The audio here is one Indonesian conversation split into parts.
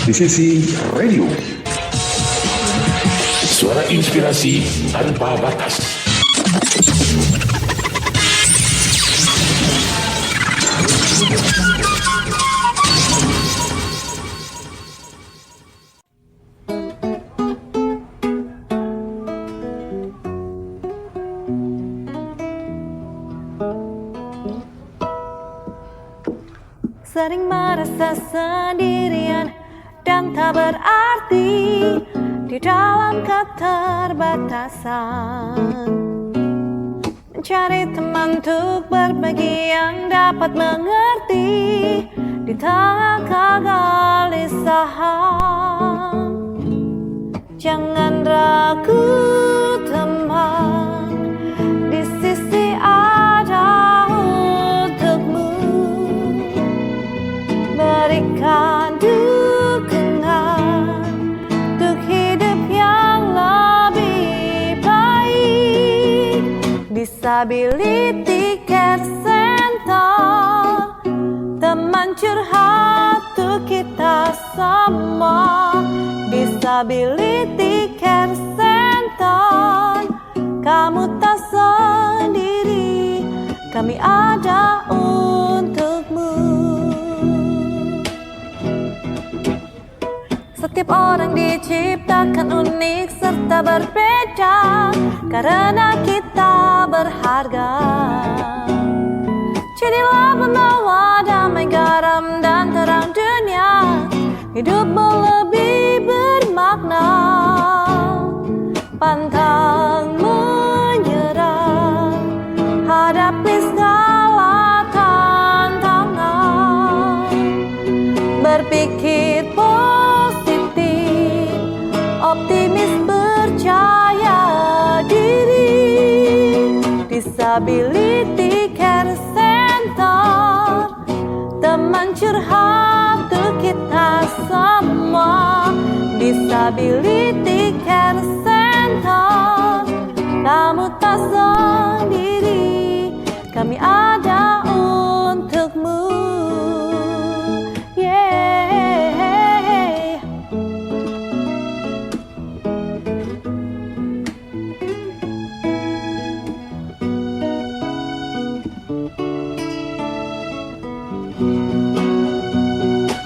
di sisi radio. Suara inspirasi tanpa batas. Sering merasa sendirian dan tak berarti di dalam keterbatasan. Mencari teman untuk berbagi yang dapat mengerti di tengah kegelisahan. Jangan ragu teman, di sisi ada untukmu. Berikan dukungan untuk hidup yang lebih baik. Disability Care Center, teman curhat untuk kita semua. Disability Care Center, kamu tak sendiri, kami ada untukmu. Setiap orang diciptakan unik serta berbeda, karena kita berharga. Jadilah pembawa damai, garam dan terang dunia, hidupmu lebih bermakna. Pantang menyerah, hadapi segala tantangan. Berpikir positif, optimis, percaya diri. Disability Care Center, teman curhat untuk kita semua. Disability Care Center, kamu tak sendiri, kami ada untukmu. Yeah.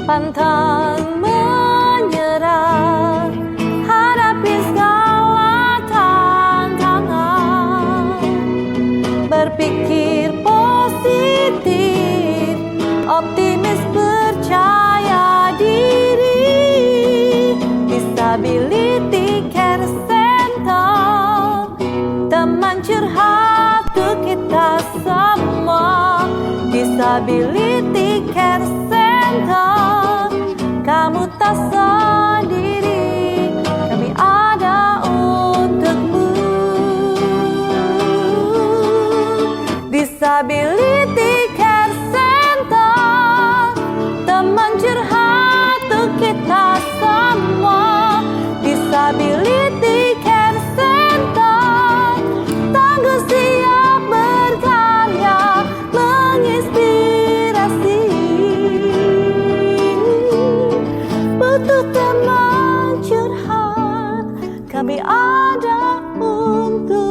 Pantang menyerah, hadapi segala tantangan. Berpikir positif, optimis, percaya diri. Disability Care Center, teman curhat untuk kita semua. Disability Care Center, kamu tak sendiri, kami ada untukmu. Disability Care Center, teman curhat untuk kita semua. Disability Care Center, tangguh siap berkarya, menginspirasi. Butuh teman curhat, kami ada untukmu.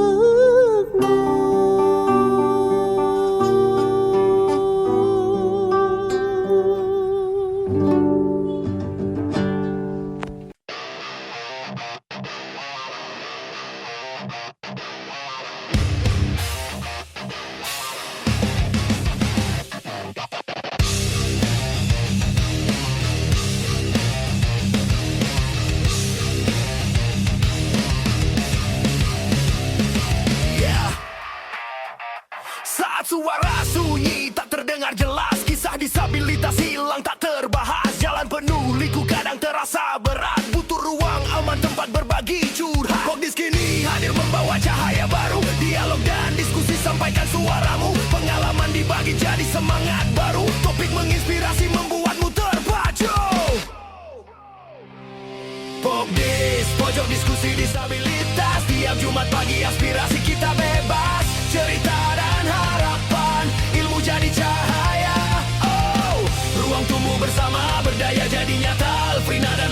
Saat suara sunyi tak terdengar jelas, kisah disabilitas hilang tak terbahas. Jalan penuh liku kadang terasa berat, butuh ruang aman tempat berbagi curhat. Kokdis kini hadir membawa cahaya baru, dialog dan diskusi sampaikan suaramu. Pengalaman dibagi jadi semangat baru, topik menginspirasi membuatmu terpacu. Kokdis, pojok diskusi disabilitas, tiap Jumat pagi aspirasi kita bebas. Cerita dan harapan, ilmu jadi cahaya. Oh, ruang tumbuh bersama, berdaya jadi nyata. Alfrina dan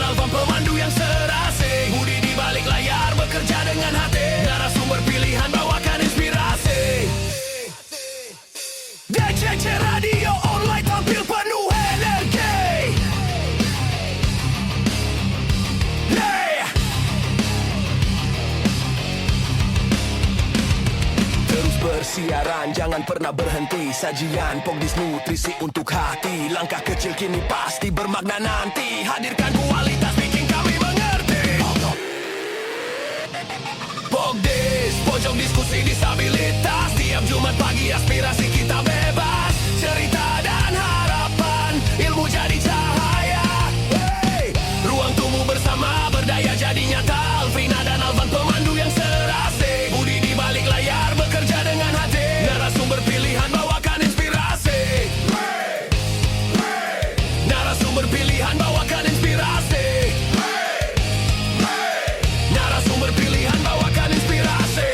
Jalan jangan pernah berhenti. Sajian Pogdis nutrisi untuk hati. Langkah kecil kini pasti bermakna nanti. Hadirkan kualitas bikin kami mengerti. Pogdis, pojok diskusi disabilitas. Tiap Jumat pagi aspirasi kita bebas. Cerita dan harapan, ilmu jadi cahaya. Hey! Ruang tumbuh bersama, berdaya jadi nyata. Alvina dan Alvan pemandu yang serasi. Budi di balik layar bekerja dengan hati. Narasumber pilihan bawakan inspirasi. Hey! Hey! Narasumber pilihan bawakan inspirasi. Hey! Hey! Narasumber pilihan bawakan inspirasi.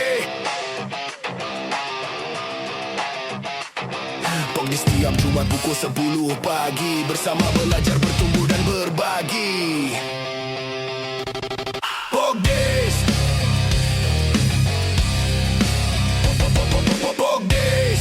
Pogdis setiap Jumat pukul 10 pagi. Bersama belajar, bertumbuh dan berbagi. Pogdis. Pogdis. Pogdis.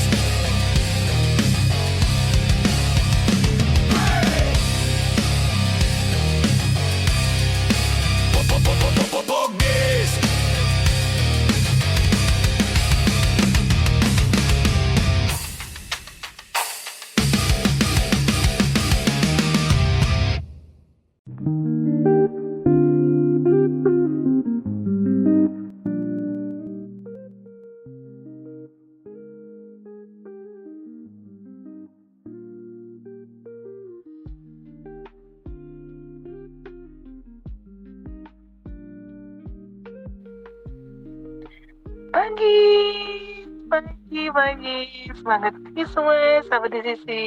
Pagi, semangat pagi semua, sahabat di sisi.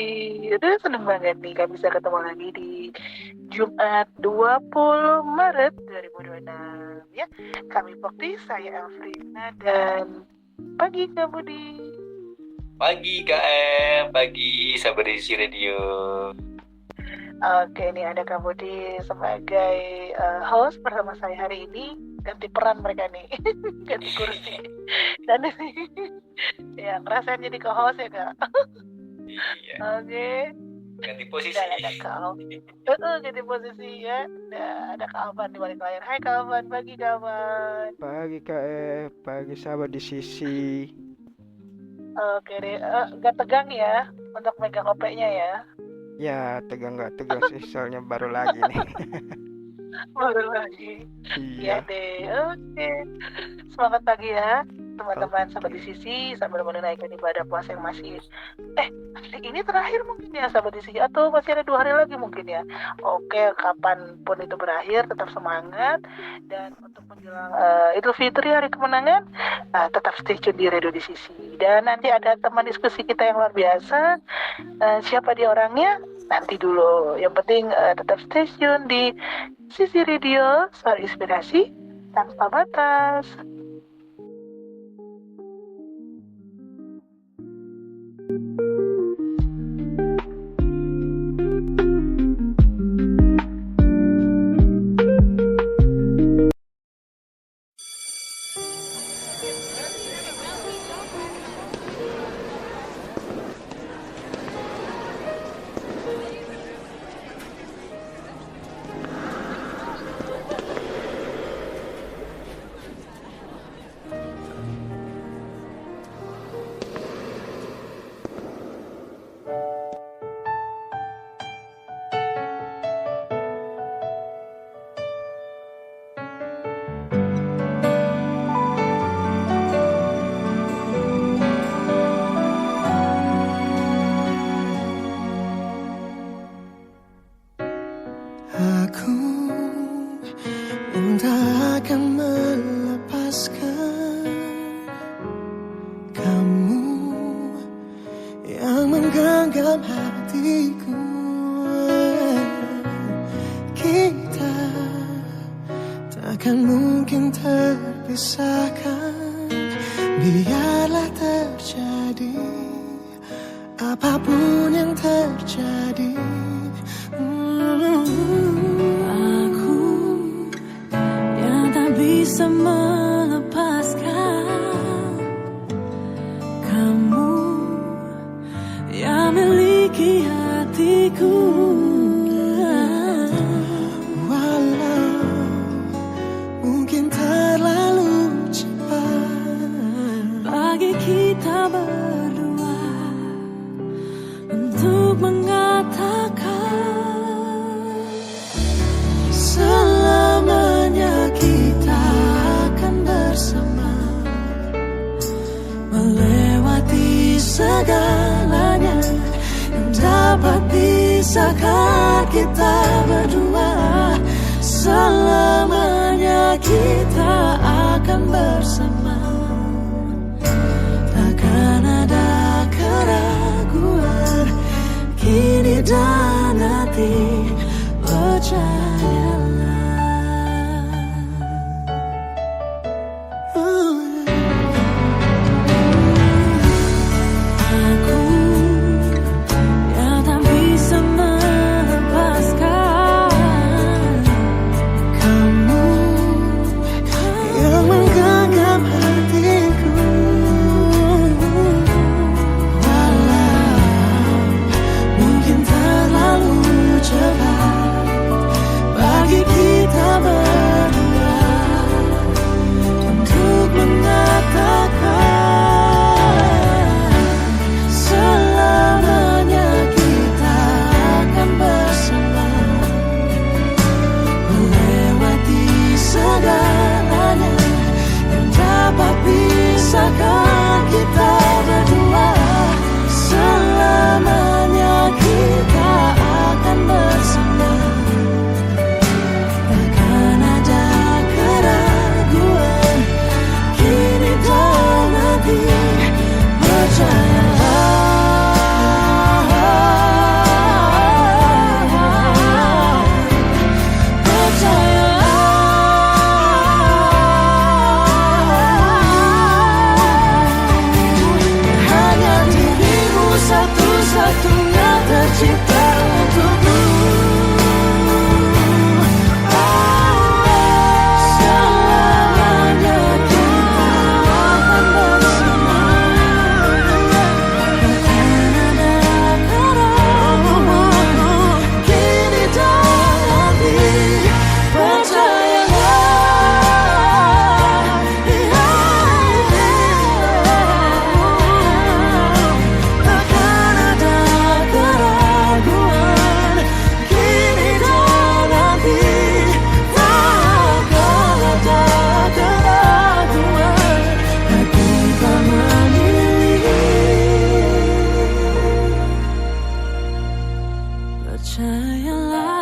Aduh, seneng banget nih kami bisa ketemu lagi di Jumat 20 Maret 2026 ya. Kami Pogdis, saya Elfrina dan pagi kamu di. Pagi KM, pagi sahabat di sisi radio. Oke, ini ada kamu di sebagai host bersama saya hari ini. Ganti peran mereka nih, ganti kursi. Dan ya ngerasain jadi co-host ya kak. Iya. Oke. Ganti posisi. Dan ada kau. Ganti posisi ya. Ada Kak Alvan di balik layar. Hai Kak Alvan, pagi Kak Alvan. Pagi KF, pagi sahabat di sisi. Oke deh, gak tegang ya untuk megang OP-nya ya. Ya tegang nggak tegang sih, soalnya baru lagi nih. Baru lagi. Iya. Iya deh, oke. Semangat pagi ya teman-teman sahabat di sisi sambil menunaikan ibadah puasa yang masih hari ini terakhir mungkin ya sahabat di sisi, atau masih ada 2 hari lagi mungkin ya. Oke, kapanpun itu berakhir tetap semangat, dan untuk menjelang Idul Fitri hari kemenangan tetap stay tune di radio di sisi. Dan nanti ada teman diskusi kita yang luar biasa. Siapa dia orangnya? Nanti dulu. Yang penting tetap stay tune di Sisi Radio, suara inspirasi tanpa batas. Aku entah akan melepaskan kamu yang menggenggam hatiku. Kita takkan mungkin terpisahkan, biarlah terjadi apapun yang terjadi. Aku yang tak bisa melepaskan kamu yang miliki hatiku. Walau mungkin terlalu cepat Bagi kita berdua segalanya yang dapat pisahkan kita berdua. Selamanya kita akan bersama. Takkan ada keraguan kini dan nanti, percayalah. Aku yang tak bisa melepaskan Kamu yang menggenggam hatiku, walau mungkin terlalu cepat bagi kita berdua untuk mengatakan selamanya kita akan bersama, melewati segalanya yang dapat pisahkan kita berdua. Selamanya kita akan bersama. Takkan ada keraguan kini dan nanti, hanya dirimu satu-satunya tercipta untukku. Selamanya kita akan bersama. Takkan ada keraguan kini dan nanti, percayalah. Takkan ada keraguan kini dan nanti, takkan ada keraguan kita memilih. Percayalah.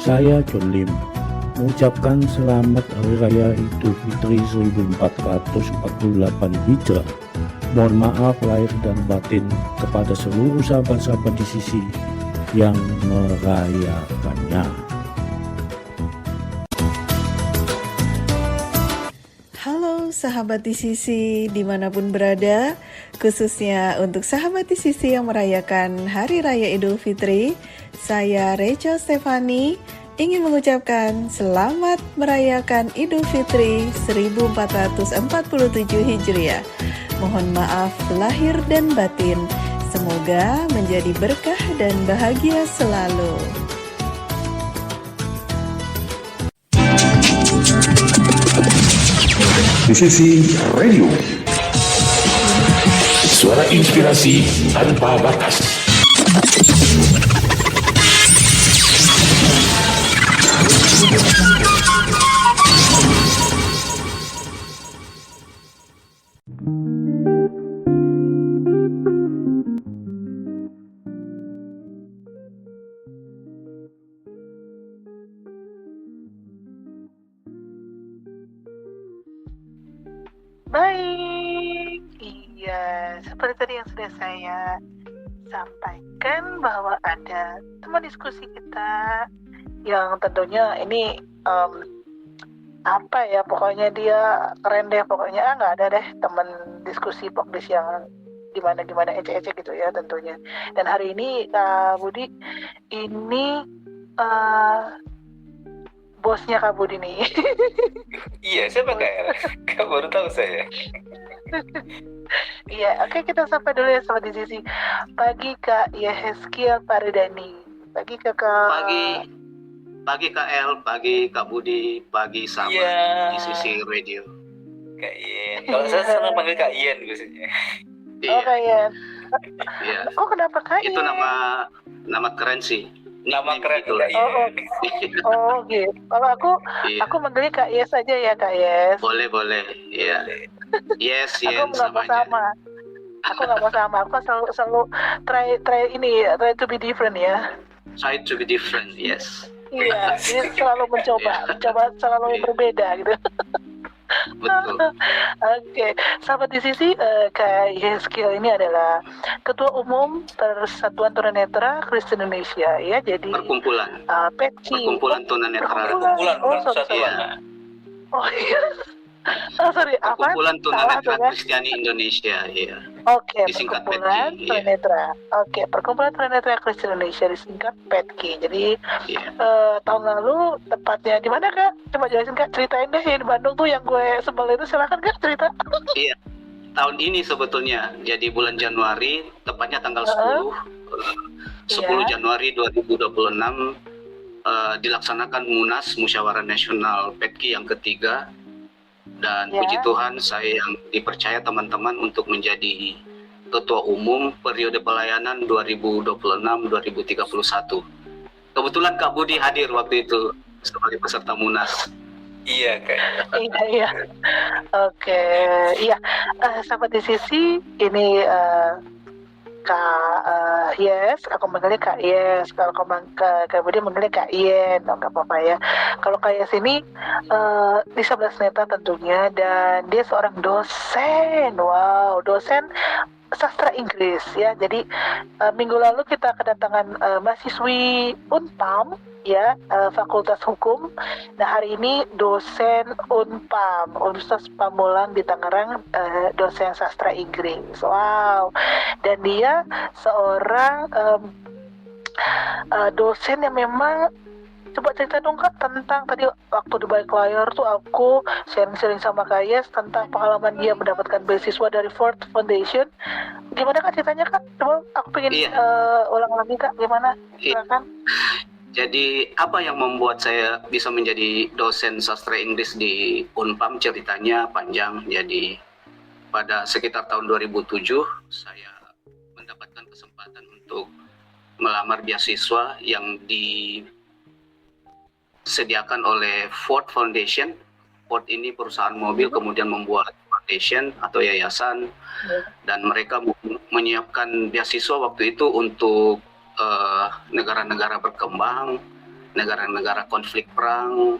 Saya John Lim mengucapkan selamat Hari Raya Idul Fitri 1448 Hijrah. Mohon maaf lahir dan batin kepada seluruh sahabat-sahabat di sisi yang merayakannya. Halo sahabat di sisi dimanapun berada, khususnya untuk sahabat di sisi yang merayakan Hari Raya Idul Fitri, saya Recha Stefani ingin mengucapkan selamat merayakan Idul Fitri 1447 Hijriah. Mohon maaf lahir dan batin, semoga menjadi berkah dan bahagia selalu. Di sisi radio, suara inspirasi tanpa batas. Baik, iya, seperti tadi yang sudah saya sampaikan bahwa ada teman diskusi kita yang tentunya ini apa ya, pokoknya dia keren deh, pokoknya nggak ada deh teman diskusi pokdis yang gimana ece-ece gitu ya tentunya. Dan hari ini Kak Budi ini bosnya Kak Budi nih. Iya, siapa Kak baru tahu saya. Iya, oke, kita sampai dulu ya sama di sisi. Pagi Kak Yehezkiel Paridani. Pagi Kakak. Pagi. Pagi Kak El, pagi Kak Budi, pagi sahabat Iya. di sisi radio. Kak Ian. Kalau saya senang panggil Kak Ian biasanya. Oh, Kak Ian. Iya. Oh, kenapa Kak Itu Ian? nama keren sih. Nama Nickname keren gitu Kak lah. Ian. Oh, gitu. Kalau Iya. aku manggilnya Kak Yes aja ya, Kak Yes. Boleh. Iya. Yes, Aku Yen, nggak mau sama aja. sama. Aku nggak mau sama. Aku kan selalu try to be different ya. Try to be different, yes. Iya, jadi selalu mencoba selalu yang berbeda gitu. Betul. Oke, sahabat di sisi Kak Yeskiel ini adalah Ketua Umum Persatuan Tunanetra Kristen Indonesia ya. Jadi Perkumpulan PETKI. Perkumpulan Tunanetra. Kumpulan Oh, bukan sorry. persatuan. Iya. Oh iya. Oh, sorry, apa? Perkumpulan Salah Tunanetra tuh, kan? Kristiani Indonesia, iya. Oke, Disingkat Perkumpulan PETKI, iya. Tunanetra. Oke, Perkumpulan Tunanetra Kristen Indonesia disingkat PETKI. Jadi Iya. tahun lalu tepatnya di mana Kak? Coba jelasin Kak, ceritain deh yang di Bandung tuh yang gue sebel itu, silakan Kak cerita. Iya. Tahun ini sebetulnya, jadi bulan Januari, tepatnya tanggal 10 Iya. Januari 2026 dilaksanakan Munas Musyawarah Nasional PETKI yang ketiga. Dan Ya. puji Tuhan saya yang dipercaya teman-teman untuk menjadi Ketua Umum periode pelayanan 2026-2031. Kebetulan Kak Budi hadir waktu itu sebagai peserta Munas. Iya Kak. Iya. Oke, iya. Sahabat di sisi ini Kak Yes, aku manggilnya Kak Yes. Kalau Kak Budi manggilnya Kak Yen, oh, nggak apa-apa ya. Kalau Kak Yes ini disabilitas tentunya, dan dia seorang dosen. Wow, dosen sastra Inggris ya. Jadi minggu lalu kita kedatangan mahasiswi Unpam ya, Fakultas Hukum. Nah, hari ini dosen Unpam, Universitas Pamulang di Tangerang, dosen sastra Inggris. Wow. Dan dia seorang dosen yang memang, coba cerita dong Kak tentang tadi waktu di balik layar tuh aku sharing-sharing sama Kak Yes tentang pengalaman dia mendapatkan beasiswa dari Ford Foundation. Gimana Kak ceritanya Kak? Coba aku pengen ulang lagi Kak, gimana? Silakan. Jadi apa yang membuat saya bisa menjadi dosen sastra Inggris di Unpam, ceritanya panjang. Jadi pada sekitar tahun 2007 saya mendapatkan kesempatan untuk melamar beasiswa yang disediakan oleh Ford Foundation. Ford ini perusahaan mobil kemudian membuat foundation atau yayasan, dan mereka menyiapkan beasiswa waktu itu untuk negara-negara berkembang, negara-negara konflik perang,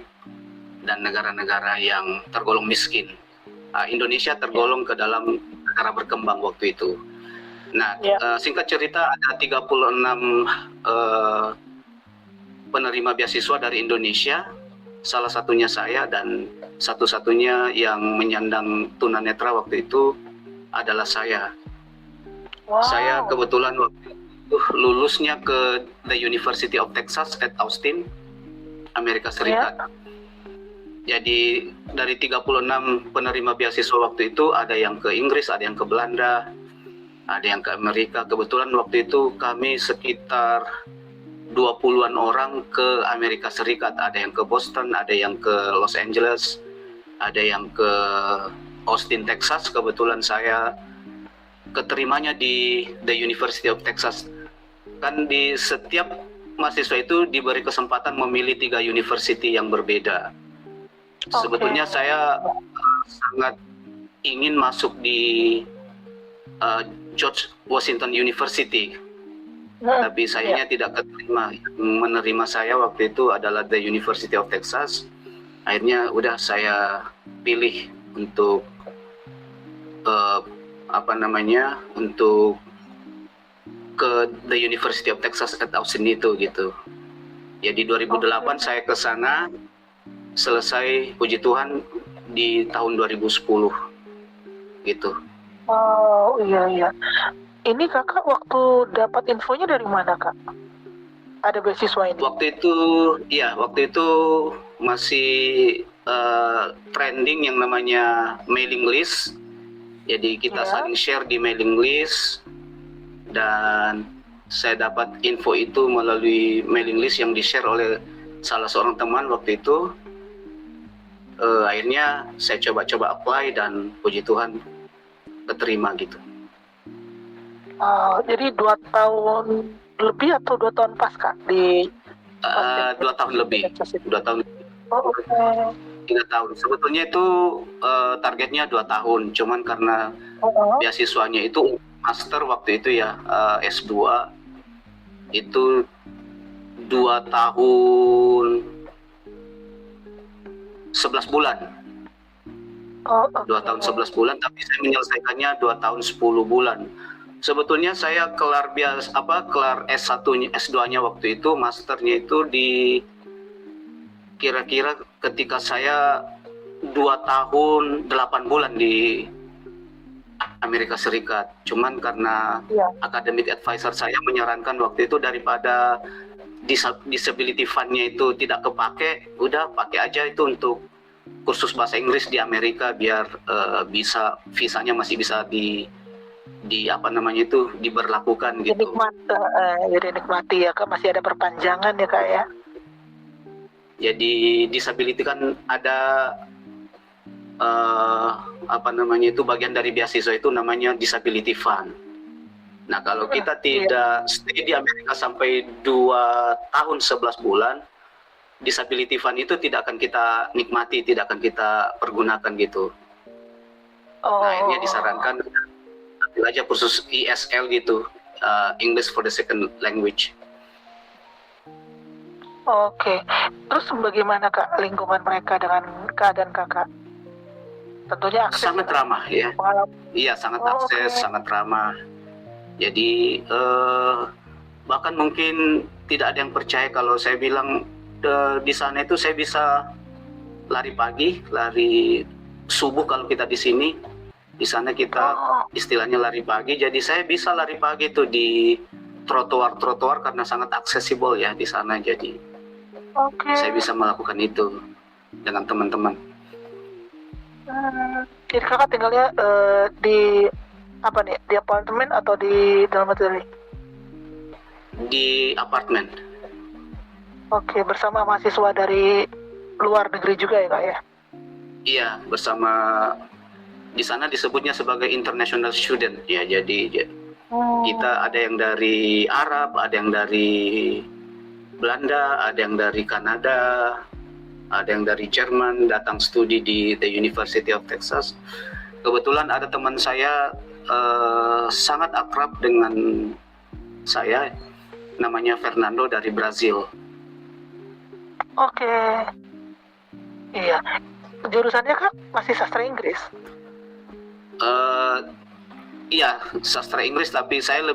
dan negara-negara yang tergolong miskin. Indonesia tergolong ke dalam negara berkembang waktu itu. Nah, singkat cerita ada 36 penerima beasiswa dari Indonesia, salah satunya saya, dan satu-satunya yang menyandang tunanetra waktu itu adalah saya. Wow. Saya kebetulan waktu itu lulusnya ke The University of Texas at Austin, Amerika Serikat. Jadi dari 36 penerima beasiswa waktu itu, ada yang ke Inggris, ada yang ke Belanda, ada yang ke Amerika. Kebetulan waktu itu kami sekitar 20-an orang ke Amerika Serikat. Ada yang ke Boston, ada yang ke Los Angeles, ada yang ke Austin, Texas. Kebetulan saya keterimanya di The University of Texas. Kan di setiap mahasiswa itu diberi kesempatan memilih 3 university yang berbeda. Sebetulnya saya sangat ingin masuk di George Washington University, tapi sayangnya tidak keterima. Menerima saya waktu itu adalah The University of Texas. Akhirnya udah saya pilih untuk untuk ke The University of Texas at Austin itu gitu. Jadi 2008 saya ke sana, selesai puji Tuhan di tahun 2010 gitu. Oh iya. Ini Kakak waktu dapat infonya dari mana Kak? Ada beasiswa ini? Waktu itu masih trending yang namanya mailing list. Jadi kita saling share di mailing list, dan saya dapat info itu melalui mailing list yang di-share oleh salah seorang teman waktu itu. Akhirnya saya coba-coba apply dan puji Tuhan keterima gitu. Jadi 2 tahun lebih atau 2 tahun pas Kak di 2 tahun lebih. 2 tahun. Oh, oke. 3 tahun. Sebetulnya itu targetnya 2 tahun, cuman karena beasiswanya itu master waktu itu ya, S2 itu 2 tahun 11 bulan. 2 tahun 11 bulan, tapi saya menyelesaikannya 2 tahun 10 bulan. Sebetulnya saya kelar kelar S1-nya, S2-nya waktu itu, masternya itu di kira-kira ketika saya 2 tahun 8 bulan di Amerika Serikat. Cuman karena academic advisor saya menyarankan waktu itu daripada disability fund-nya itu tidak kepake, udah pakai aja itu untuk kursus bahasa Inggris di Amerika biar bisa visanya masih bisa diberlakukan gitu. Jadi nikmati ya Kak, masih ada perpanjangan ya Kak ya. Jadi disability kan ada bagian dari beasiswa itu namanya disability fund. Nah, kalau kita tidak stay di Amerika sampai 2 tahun 11 bulan, disability fund itu tidak akan kita nikmati, tidak akan kita pergunakan gitu. Nah, akhirnya disarankan ambil aja kursus ESL gitu, English for the Second Language. Oke. Terus bagaimana Kak lingkungan mereka dengan keadaan Kakak? Tentunya akses sangat ramah ya. Iya, sangat akses, sangat ramah. Jadi bahkan mungkin tidak ada yang percaya kalau saya bilang di sana itu saya bisa lari pagi, lari subuh kalau kita di sini. Di sana kita istilahnya lari pagi. Jadi saya bisa lari pagi itu di trotoar-trotoar karena sangat aksesibel ya di sana. Jadi saya bisa melakukan itu dengan teman-teman. Jadi Kakak tinggalnya di apa nih? Di apartemen atau di dormitory? Di apartemen. Oke, bersama mahasiswa dari luar negeri juga ya Kak ya? Iya, bersama, di sana disebutnya sebagai international student ya. Jadi kita ada yang dari Arab, ada yang dari Belanda, ada yang dari Kanada, ada yang dari Jerman datang studi di The University of Texas. Kebetulan ada teman saya sangat akrab dengan saya, namanya Fernando dari Brazil. Oke. Iya. Jurusannya Kak masih sastra Inggris? Iya, sastra Inggris, tapi saya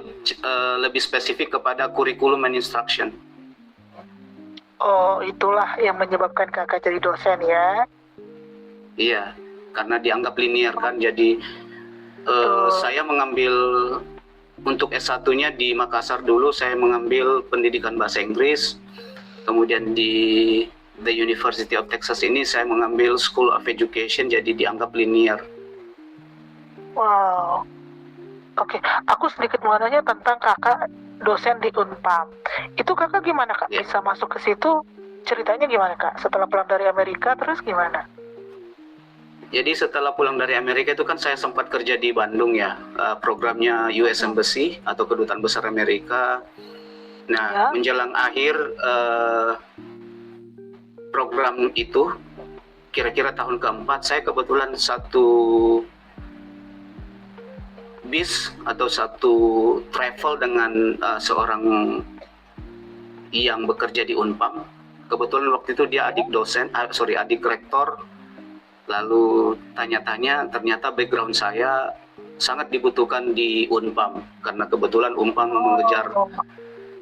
lebih spesifik kepada kurikulum and instruction. Oh, itulah yang menyebabkan Kakak jadi dosen ya? Iya, karena dianggap linear kan, jadi saya mengambil untuk S1-nya di Makassar dulu, saya mengambil pendidikan bahasa Inggris. Kemudian di The University of Texas ini saya mengambil School of Education, jadi dianggap linear. Wow. Oke, aku sedikit mau nanya tentang Kakak dosen di Unpam. Itu Kakak gimana Kak bisa masuk ke situ? Ceritanya gimana Kak? Setelah pulang dari Amerika terus gimana? Jadi setelah pulang dari Amerika itu kan saya sempat kerja di Bandung ya, programnya US Embassy atau Kedutaan Besar Amerika. Nah, menjelang akhir program itu, kira-kira tahun keempat, saya kebetulan satu bis atau satu travel dengan seorang yang bekerja di Unpam. Kebetulan waktu itu dia adik rektor. Lalu tanya-tanya, ternyata background saya sangat dibutuhkan di Unpam karena kebetulan Unpam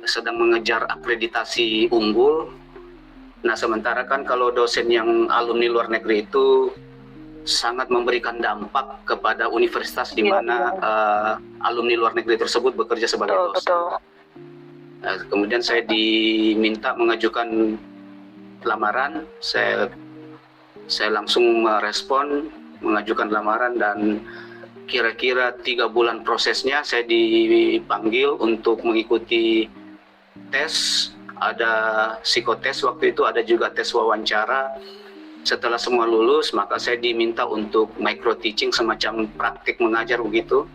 sedang mengejar akreditasi unggul. Nah, sementara kan kalau dosen yang alumni luar negeri itu sangat memberikan dampak kepada universitas di mana alumni luar negeri tersebut bekerja sebagai dosen. Nah, kemudian saya diminta mengajukan lamaran, saya langsung merespon, mengajukan lamaran, dan kira-kira 3 bulan prosesnya saya dipanggil untuk mengikuti tes ada psikotes waktu itu, ada juga tes wawancara. Setelah semua lulus, maka saya diminta untuk micro teaching, semacam praktik mengajar begitu.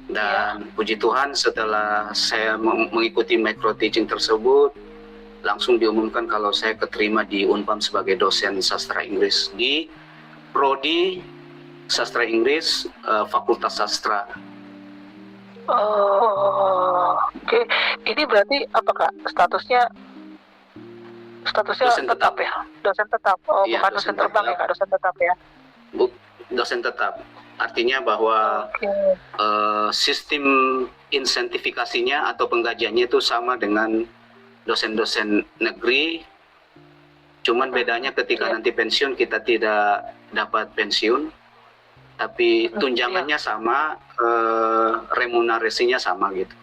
Dan puji Tuhan setelah saya mengikuti micro teaching tersebut, langsung diumumkan kalau saya keterima di Unpam sebagai dosen sastra Inggris di Prodi Sastra Inggris, Fakultas Sastra. Oke. Ini berarti apa Kak? Statusnya Dosen tetap ya? Dosen tetap. Oh, Iya, bukan dosen dosen terbang tetap. ya Kak, dosen tetap ya. Dosen tetap. Artinya bahwa Oke. sistem insentifikasinya atau penggajiannya itu sama dengan dosen-dosen negeri. Cuman bedanya ketika Iya. nanti pensiun kita tidak dapat pensiun, tapi tunjangannya sama, remunerasinya sama gitu.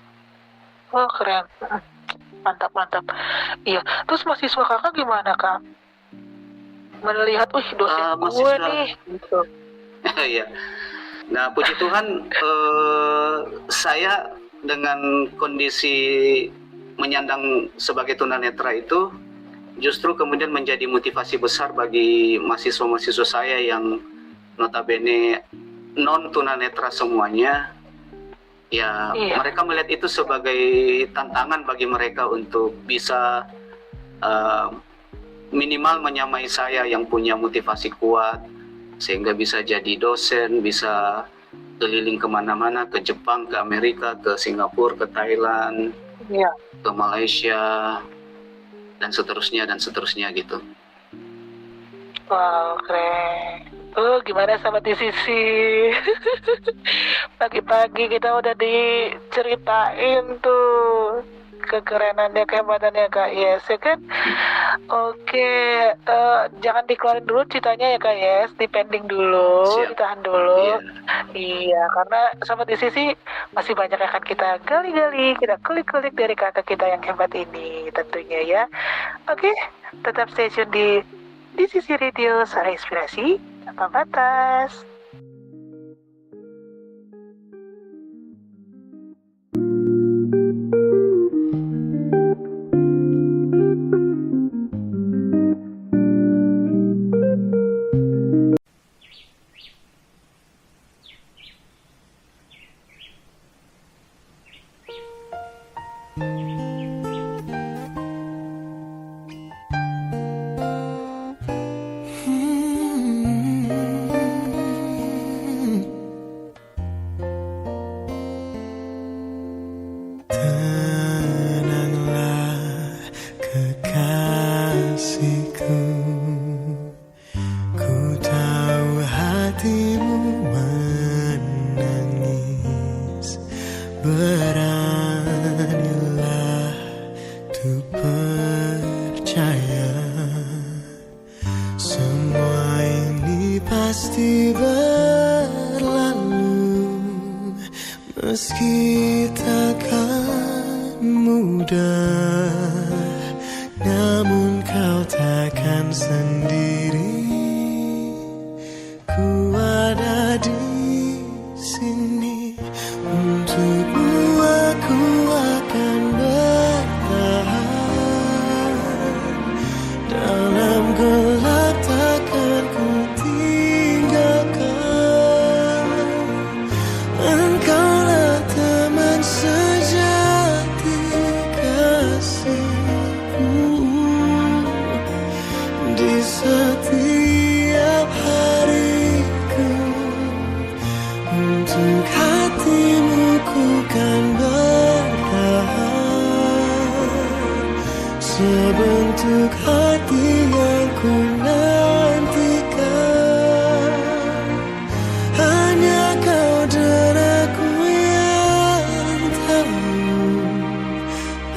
Oh, keren. Mantap, mantap. Iya. Terus mahasiswa Kakak gimana Kak? Melihat, dosen gue mahasiswa- nih. Gitu. Iya. Nah, puji Tuhan, saya dengan kondisi menyandang sebagai tunanetra itu justru kemudian menjadi motivasi besar bagi mahasiswa-mahasiswa saya yang notabene non tunanetra semuanya. Ya, Iya. mereka melihat itu sebagai tantangan bagi mereka untuk bisa minimal menyamai saya yang punya motivasi kuat, sehingga bisa jadi dosen, bisa keliling kemana-mana, ke Jepang, ke Amerika, ke Singapura, ke Thailand, Iya. ke Malaysia, dan seterusnya gitu. Wow, keren. Gimana sahabat di sisi? Pagi-pagi kita udah diceritain tuh kekerenannya, kehebatannya Kak Yes, ya kan? Oke, jangan dikeluarin dulu ceritanya ya Kak Yes, dipending dulu, Siap. ditahan dulu. Iya. Iya, karena sahabat di sisi masih banyak yang akan kita gali-gali, kita kulik-kulik dari kakak kita yang hebat ini tentunya ya. Oke, tetap stay tune di sisi radio, suara inspirasi tanpa batas. Tenanglah kekasihku, ku tahu hatimu menangis. Beranilah untuk percaya, semua ini pasti berlalu, meski takkan mudah, namun kau takkan sendiri. Ku ada di sini untukmu, aku akan bertahan. Dalam gelap takkan ku tinggalkan. Engkaulah teman sejati kasihku, di setiap hariku. Untuk hatimu ku kan bertahan, sebentuk hati yang ku nantikan. Hanya kau dan aku yang tahu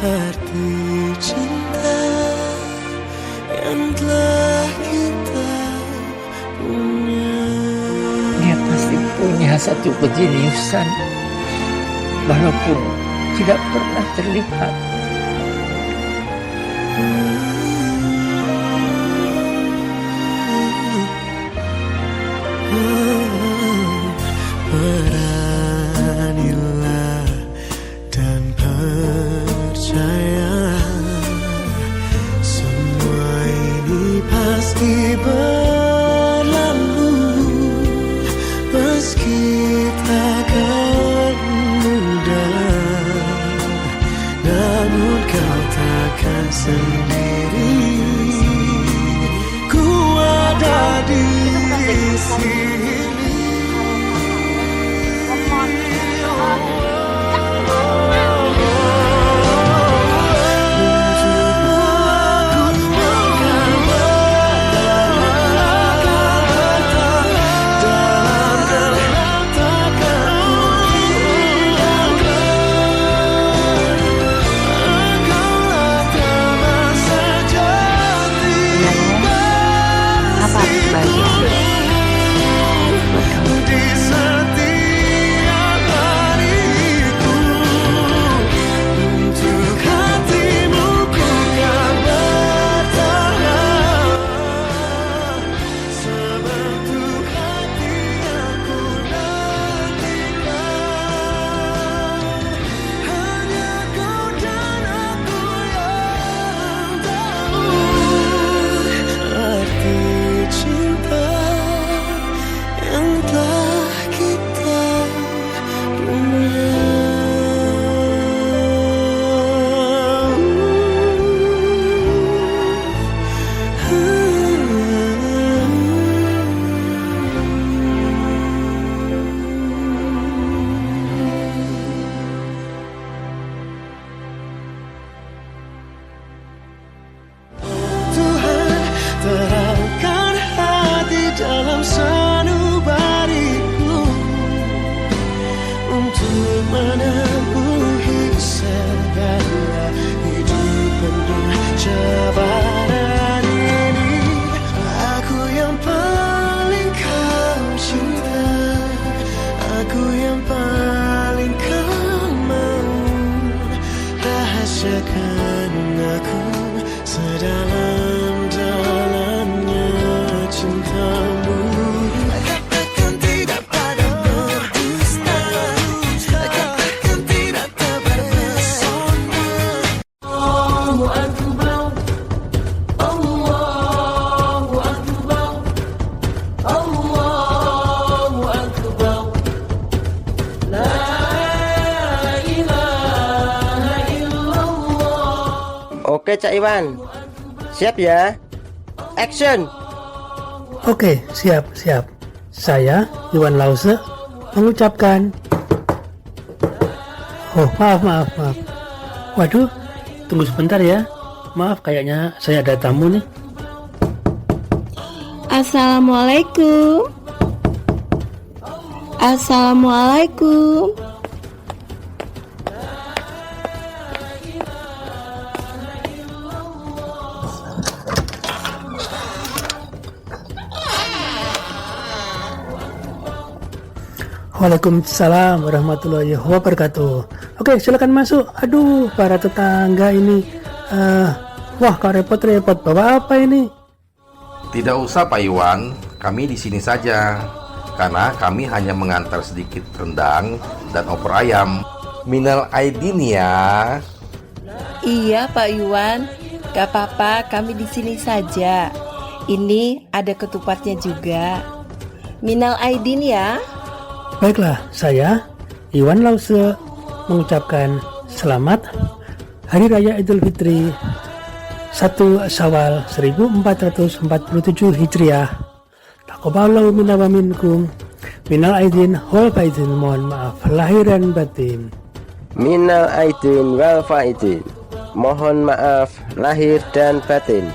arti cinta yang telah kita punya. Dia pasti punya satu kejeniusan, walaupun tidak pernah terlihat. Beranilah dan percaya, hati berlalu, meski takkan mudah, namun kau takkan sendiri. Ku ada di sini. Terangkan hati dalam sanubariku untuk menempuhi segala hidup penuh cabaran ini. Aku yang paling kau cinta, aku yang paling kau mau, rahasiakan aku sedalam-dalamnya cintamu. Katakan tidak pada berdusta, katakan tidak terpesona. Allahu Akbar, Allahu Akbar, Allahu Akbar, la ilaha illallah. Oke Cak Iwan, siap ya? Action. Oke, siap. Saya, Iwan Lause, mengucapkan... Oh, maaf. Waduh, tunggu sebentar ya. Maaf, kayaknya saya ada tamu nih. Assalamualaikum. Assalamualaikum. Waalaikumsalam warahmatullahi wabarakatuh. Oke, silakan masuk. Aduh, para tetangga ini. Wah, kok repot-repot. Bawa apa ini? Tidak usah Pak Iwan, kami di sini saja. Karena kami hanya mengantar sedikit rendang dan opor ayam. Minal aidin ya. Iya Pak Iwan, gak apa-apa, kami di sini saja. Ini ada ketupatnya juga. Minal aidin ya. Baiklah, saya Iwan Lause mengucapkan selamat Hari Raya Idul Fitri 1 Syawal 1447 Hijriah. Taqabbalallahu minna wa minkum. Minal aidin wal faizin. Mohon maaf lahir dan batin. Minal aidin wal faizin. Mohon maaf lahir dan batin.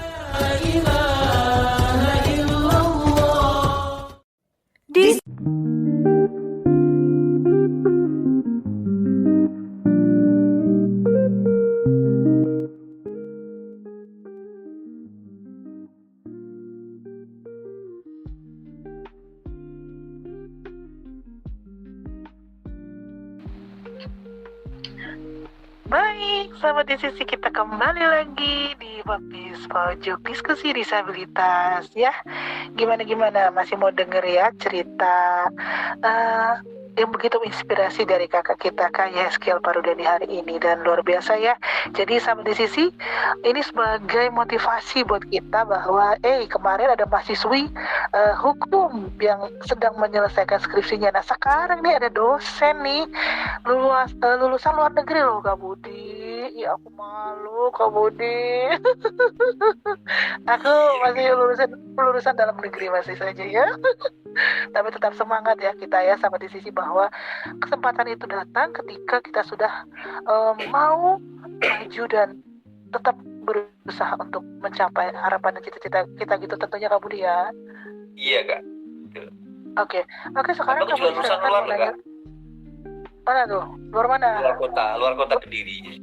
Baik, sahabat di sisi, kita kembali lagi di Babis Pojok Diskusi Disabilitas ya. Gimana masih mau denger ya cerita yang begitu menginspirasi dari kakak kita Kak Yeskel Parudani hari ini, dan luar biasa ya. Jadi sahabat di sisi, ini sebagai motivasi buat kita bahwa kemarin ada mahasiswi hukum yang sedang menyelesaikan skripsinya. Nah sekarang nih ada dosen nih lulusan luar negeri loh Kak Budi. Ya aku malu Kak Budi. Aku masih lulusan dalam negeri masih saja ya. Tapi tetap semangat ya kita ya sampai di sisi, bahwa kesempatan itu datang ketika kita sudah mau maju dan tetap berusaha untuk mencapai harapan dan cita-cita kita gitu tentunya Kak Budi ya. Iya Kak. Oke, sekarang Kak Budi juga lulusan luar loh Kak. Mana tuh? Luar mana? Luar kota Kediri.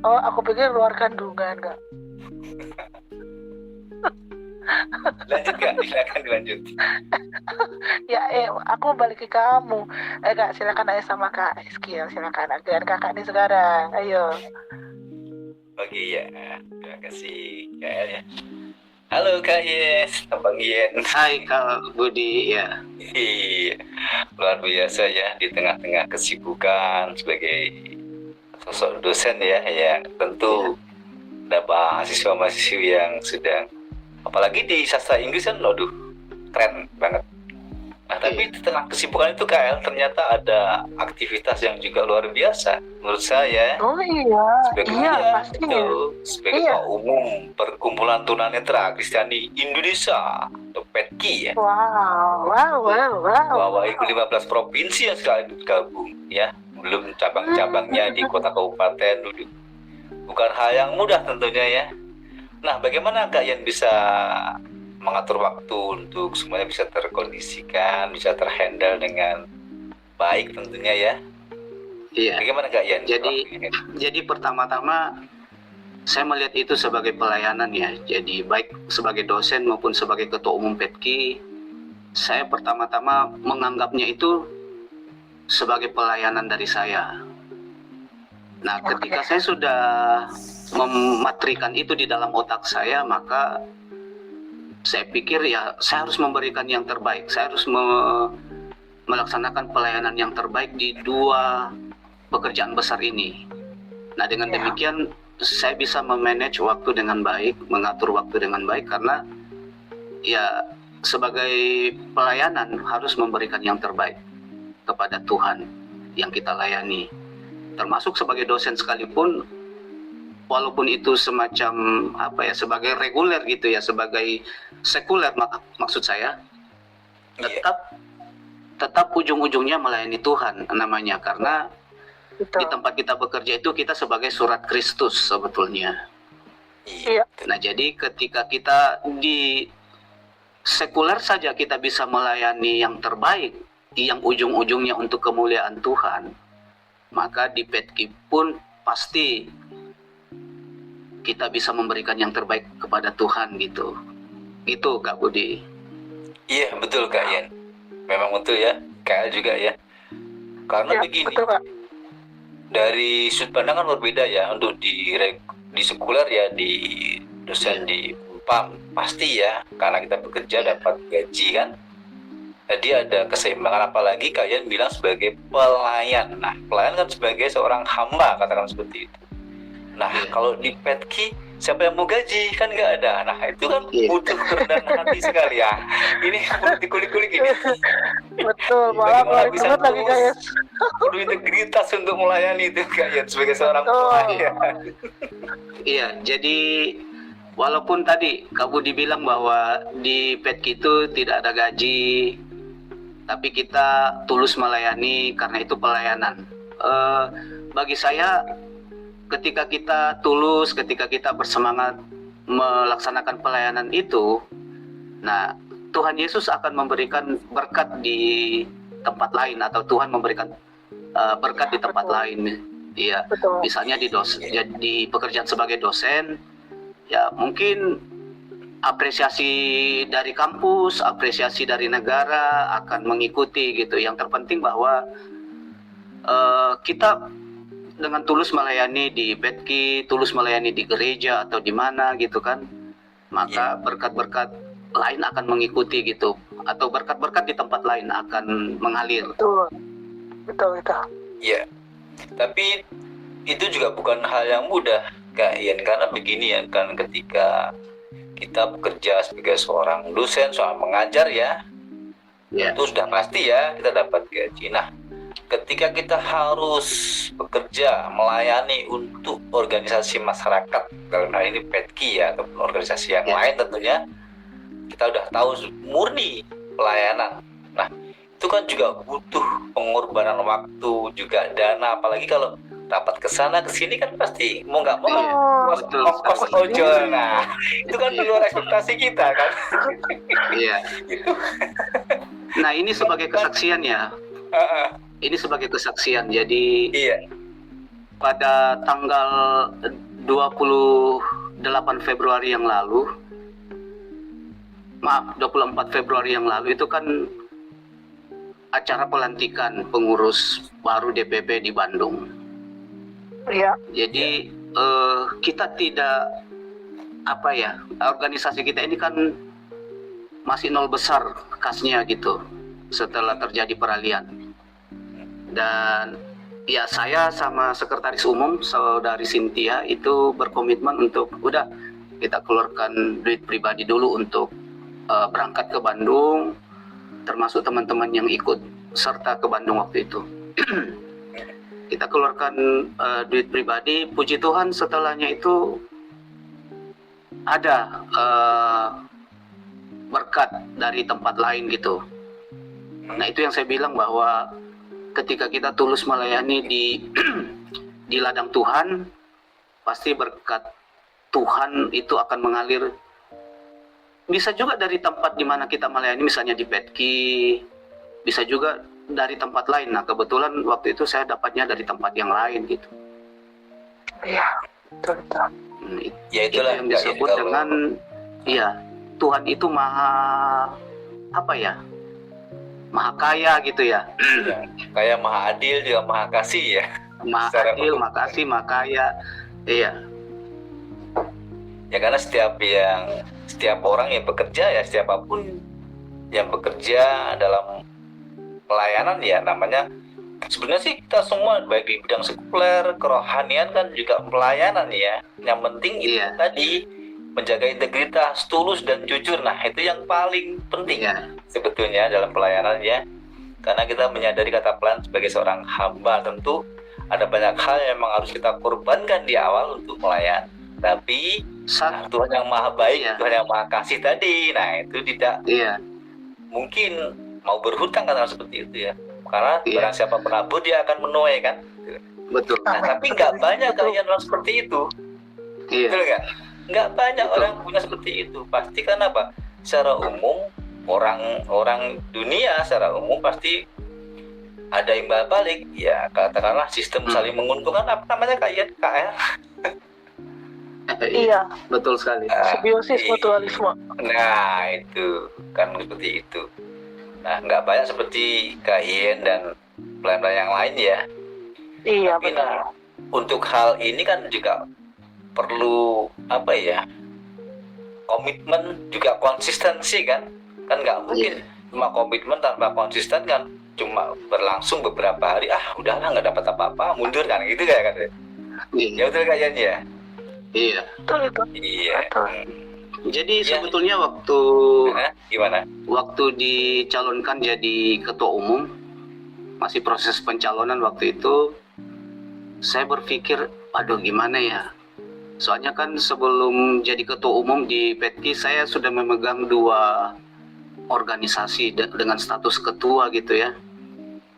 Oh, aku pikir luar kandungan Kak. Lanjut Kak, silakan dilanjut. Ya, aku balik ke kamu. Kak, silakan aja sama Kak Eskil, silakan. Dan kakak nih sekarang, ayo. Oke ya, terima kasih Kak ya. Halo Kak Yes, Abang Yen. Hai Kak Budi ya. Iya, luar biasa ya di tengah-tengah kesibukan sebagai sosok dosen ya, yang tentu ada mahasiswa-mahasiswi yang sedang, apalagi di sastra Inggris kan, waduh, keren banget. Nah, tapi di tengah kesibukan itu KL ternyata ada aktivitas yang juga luar biasa menurut saya. Oh iya, sebagai pastinya. Sebagai ketua umum Perkumpulan Tunanetra Kristiani Indonesia atau PETKI ya. Wow. Bawahi 15 provinsi yang sekarang gabung ya. Belum cabang-cabangnya di kota kabupaten duduk. Bukan hal yang mudah tentunya ya. Nah, bagaimana Kak Yan bisa mengatur waktu untuk semuanya bisa terkondisikan, bisa terhandle dengan baik tentunya ya? Iya. Bagaimana Kak Yan? Jadi pertama-tama saya melihat itu sebagai pelayanan ya. Jadi baik sebagai dosen maupun sebagai ketua umum PETKI, saya pertama-tama menganggapnya itu sebagai pelayanan dari saya. Nah, ketika saya sudah mematrikan itu di dalam otak saya, maka saya pikir ya saya harus memberikan yang terbaik. Saya harus melaksanakan pelayanan yang terbaik di dua pekerjaan besar ini. Nah, dengan demikian saya bisa memanage waktu dengan baik, mengatur waktu dengan baik, karena ya sebagai pelayanan harus memberikan yang terbaik kepada Tuhan yang kita layani. Termasuk sebagai dosen sekalipun, walaupun itu semacam sebagai reguler gitu ya, sebagai sekuler maksud saya, tetap ujung-ujungnya melayani Tuhan namanya, karena di tempat kita bekerja itu kita sebagai surat Kristus sebetulnya. Iya. Nah, jadi ketika kita di sekuler saja kita bisa melayani yang terbaik, yang ujung-ujungnya untuk kemuliaan Tuhan, maka di PETKI pun pasti kita bisa memberikan yang terbaik kepada Tuhan gitu. Gitu Kak Budi. Iya betul Kak Yan. Memang betul ya, KL juga ya. Karena begini, betul, Kak. Dari sudut pandang kan berbeda ya. Untuk di sekuler ya, di dosen di UNPAM pasti ya, karena kita bekerja dapat gaji kan. Jadi ada keseimbangan, apalagi kalian bilang sebagai pelayan. Nah, pelayan kan sebagai seorang hamba, katakan seperti itu. Nah, kalau di PETKI, siapa yang mau gaji? Kan nggak ada. Nah, itu kan butuh kerendahan hati sekali ya. Ini dikulik-kulik ini. Betul, malah bisa lagi guys. Perlu integritas untuk melayani itu kalian sebagai seorang pelayan. Iya, jadi walaupun tadi Kak Budi bilang bahwa di PETKI itu tidak ada gaji, tapi kita tulus melayani karena itu pelayanan. Bagi saya, ketika kita tulus, ketika kita bersemangat melaksanakan pelayanan itu, nah Tuhan Yesus akan memberikan berkat di tempat lain, atau Tuhan memberikan berkat di tempat lain. Iya, misalnya di pekerjaan sebagai dosen, ya mungkin apresiasi dari kampus, apresiasi dari negara akan mengikuti gitu. Yang terpenting bahwa kita dengan tulus melayani di PETKI, tulus melayani di gereja atau di mana gitu kan, maka berkat-berkat lain akan mengikuti gitu, atau berkat-berkat di tempat lain akan mengalir. Betul itu. Ya, tapi itu juga bukan hal yang mudah, Kak Ian, karena begini ya, kan ketika kita bekerja sebagai seorang dosen, seorang mengajar ya, itu sudah pasti ya kita dapat gaji. Nah, ketika kita harus bekerja melayani untuk organisasi masyarakat, dalam hal ini PETKI ya, ataupun organisasi yang lain tentunya, kita udah tahu murni pelayanan. Nah, itu kan juga butuh pengorbanan waktu, juga dana, apalagi kalau rapat ke sana ke sini kan pasti mau nggak mau kos ojol. Nah, itu kan di luar ekspektasi kita kan. Iya. Nah, ini sebagai kesaksian ya. Ini sebagai kesaksian. Jadi pada tanggal 28 Februari yang lalu, 24 Februari yang lalu itu kan acara pelantikan pengurus baru DPP di Bandung. Iya. Jadi kita tidak organisasi kita ini kan masih nol besar kasnya gitu setelah terjadi peralihan. Dan ya saya sama sekretaris umum saudari Cynthia itu berkomitmen untuk udah kita keluarkan duit pribadi dulu untuk berangkat ke Bandung, termasuk teman-teman yang ikut serta ke Bandung waktu itu. Kita keluarkan duit pribadi, puji Tuhan setelahnya itu ada berkat dari tempat lain gitu. Nah, itu yang saya bilang bahwa ketika kita tulus melayani di ladang Tuhan, pasti berkat Tuhan itu akan mengalir. Bisa juga dari tempat di mana kita melayani, misalnya di PETKI, bisa juga dari tempat lain. Nah, kebetulan waktu itu saya dapatnya dari tempat yang lain gitu. Iya, betul. Ya itulah yang disebut dengan Tuhan itu maha maha kaya gitu ya. Kayak maha adil juga maha kasih ya. Maha adil, maha kasih, maha kaya. Iya. Ya karena setiap orang yang bekerja ya, siapapun yang bekerja dalam pelayanan ya, namanya sebenarnya sih kita semua baik di bidang sekuler, kerohanian kan juga pelayanan ya. Yang penting itu tadi menjaga integritas, tulus dan jujur. Nah, itu yang paling penting sebetulnya dalam pelayanan ya. Karena kita menyadari kata pelayan sebagai seorang hamba, tentu ada banyak hal yang memang harus kita korbankan di awal untuk melayani. Tapi Tuhan yang maha baik, Tuhan yang maha kasih tadi, nah itu tidak mungkin mau berhutang kan seperti itu ya. Karena barang siapa menabur dia akan menuai kan. Betul. Nah, tapi nggak banyak kalian orang seperti itu. Betul nggak? Nggak banyak orang punya seperti itu. Pasti kan apa? Secara umum orang dunia secara umum pasti ada imbal balik. Ya katakanlah sistem saling menguntungkan, apa namanya KR? Iya, betul sekali. Simbiosis mutualisme. Nah, itu kan seperti itu. Nah, nggak banyak seperti Kak Ien dan pelayan-pelayan yang lain ya. Iya, tapi benar. Nah, untuk hal ini kan juga perlu komitmen, juga konsistensi kan. Kan nggak mungkin cuma komitmen tanpa konsisten kan, cuma berlangsung beberapa hari, udahlah nggak dapat apa-apa, mundur kan gitu kayak kan. Ya betul Kak Ien ya. Iya. Betul itu. Iya. Jadi sebetulnya waktu gimana? Waktu dicalonkan jadi ketua umum, masih proses pencalonan waktu itu, saya berpikir, aduh gimana ya? Soalnya kan sebelum jadi ketua umum di PETKI, saya sudah memegang 2 organisasi dengan status ketua gitu ya.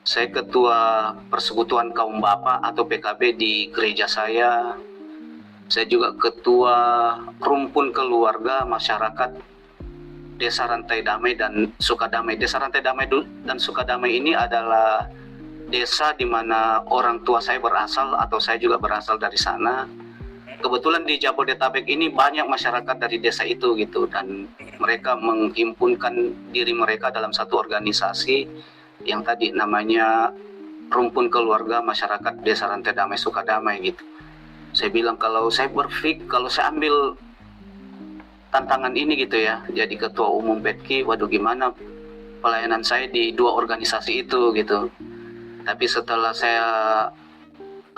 Saya ketua Persekutuan Kaum Bapa atau PKB di gereja saya. Saya juga ketua Rumpun Keluarga Masyarakat Desa Rantai Damai dan Sukadamai. Desa Rantai Damai dan Sukadamai ini adalah desa di mana orang tua saya berasal atau saya juga berasal dari sana. Kebetulan di Jabodetabek ini banyak masyarakat dari desa itu gitu, dan mereka menghimpunkan diri mereka dalam satu organisasi yang tadi namanya Rumpun Keluarga Masyarakat Desa Rantai Damai Sukadamai gitu. Saya bilang kalau saya ambil tantangan ini gitu ya, jadi ketua umum PETKI, waduh gimana pelayanan saya di 2 organisasi itu gitu. Tapi setelah saya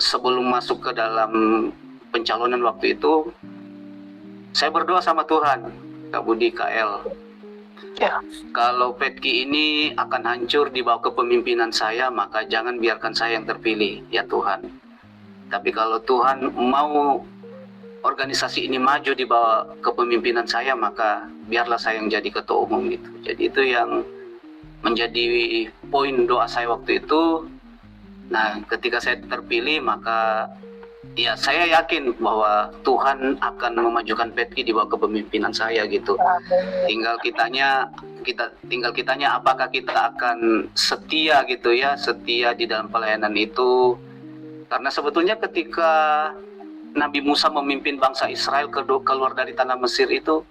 sebelum masuk ke dalam pencalonan waktu itu, saya berdoa sama Tuhan, Kak Budi, KL. Ya. Kalau Petki ini akan hancur di bawah kepemimpinan saya, maka jangan biarkan saya yang terpilih, ya Tuhan. Tapi kalau Tuhan mau organisasi ini maju di bawah kepemimpinan saya, maka biarlah saya yang jadi ketua umum gitu. Jadi itu yang menjadi poin doa saya waktu itu. Nah, ketika saya terpilih, maka ya saya yakin bahwa Tuhan akan memajukan Petki di bawah kepemimpinan saya gitu. Tinggal kitanya apakah kita akan setia gitu ya, setia di dalam pelayanan itu. Karena sebetulnya ketika Nabi Musa memimpin bangsa Israel keluar dari tanah Mesir itu,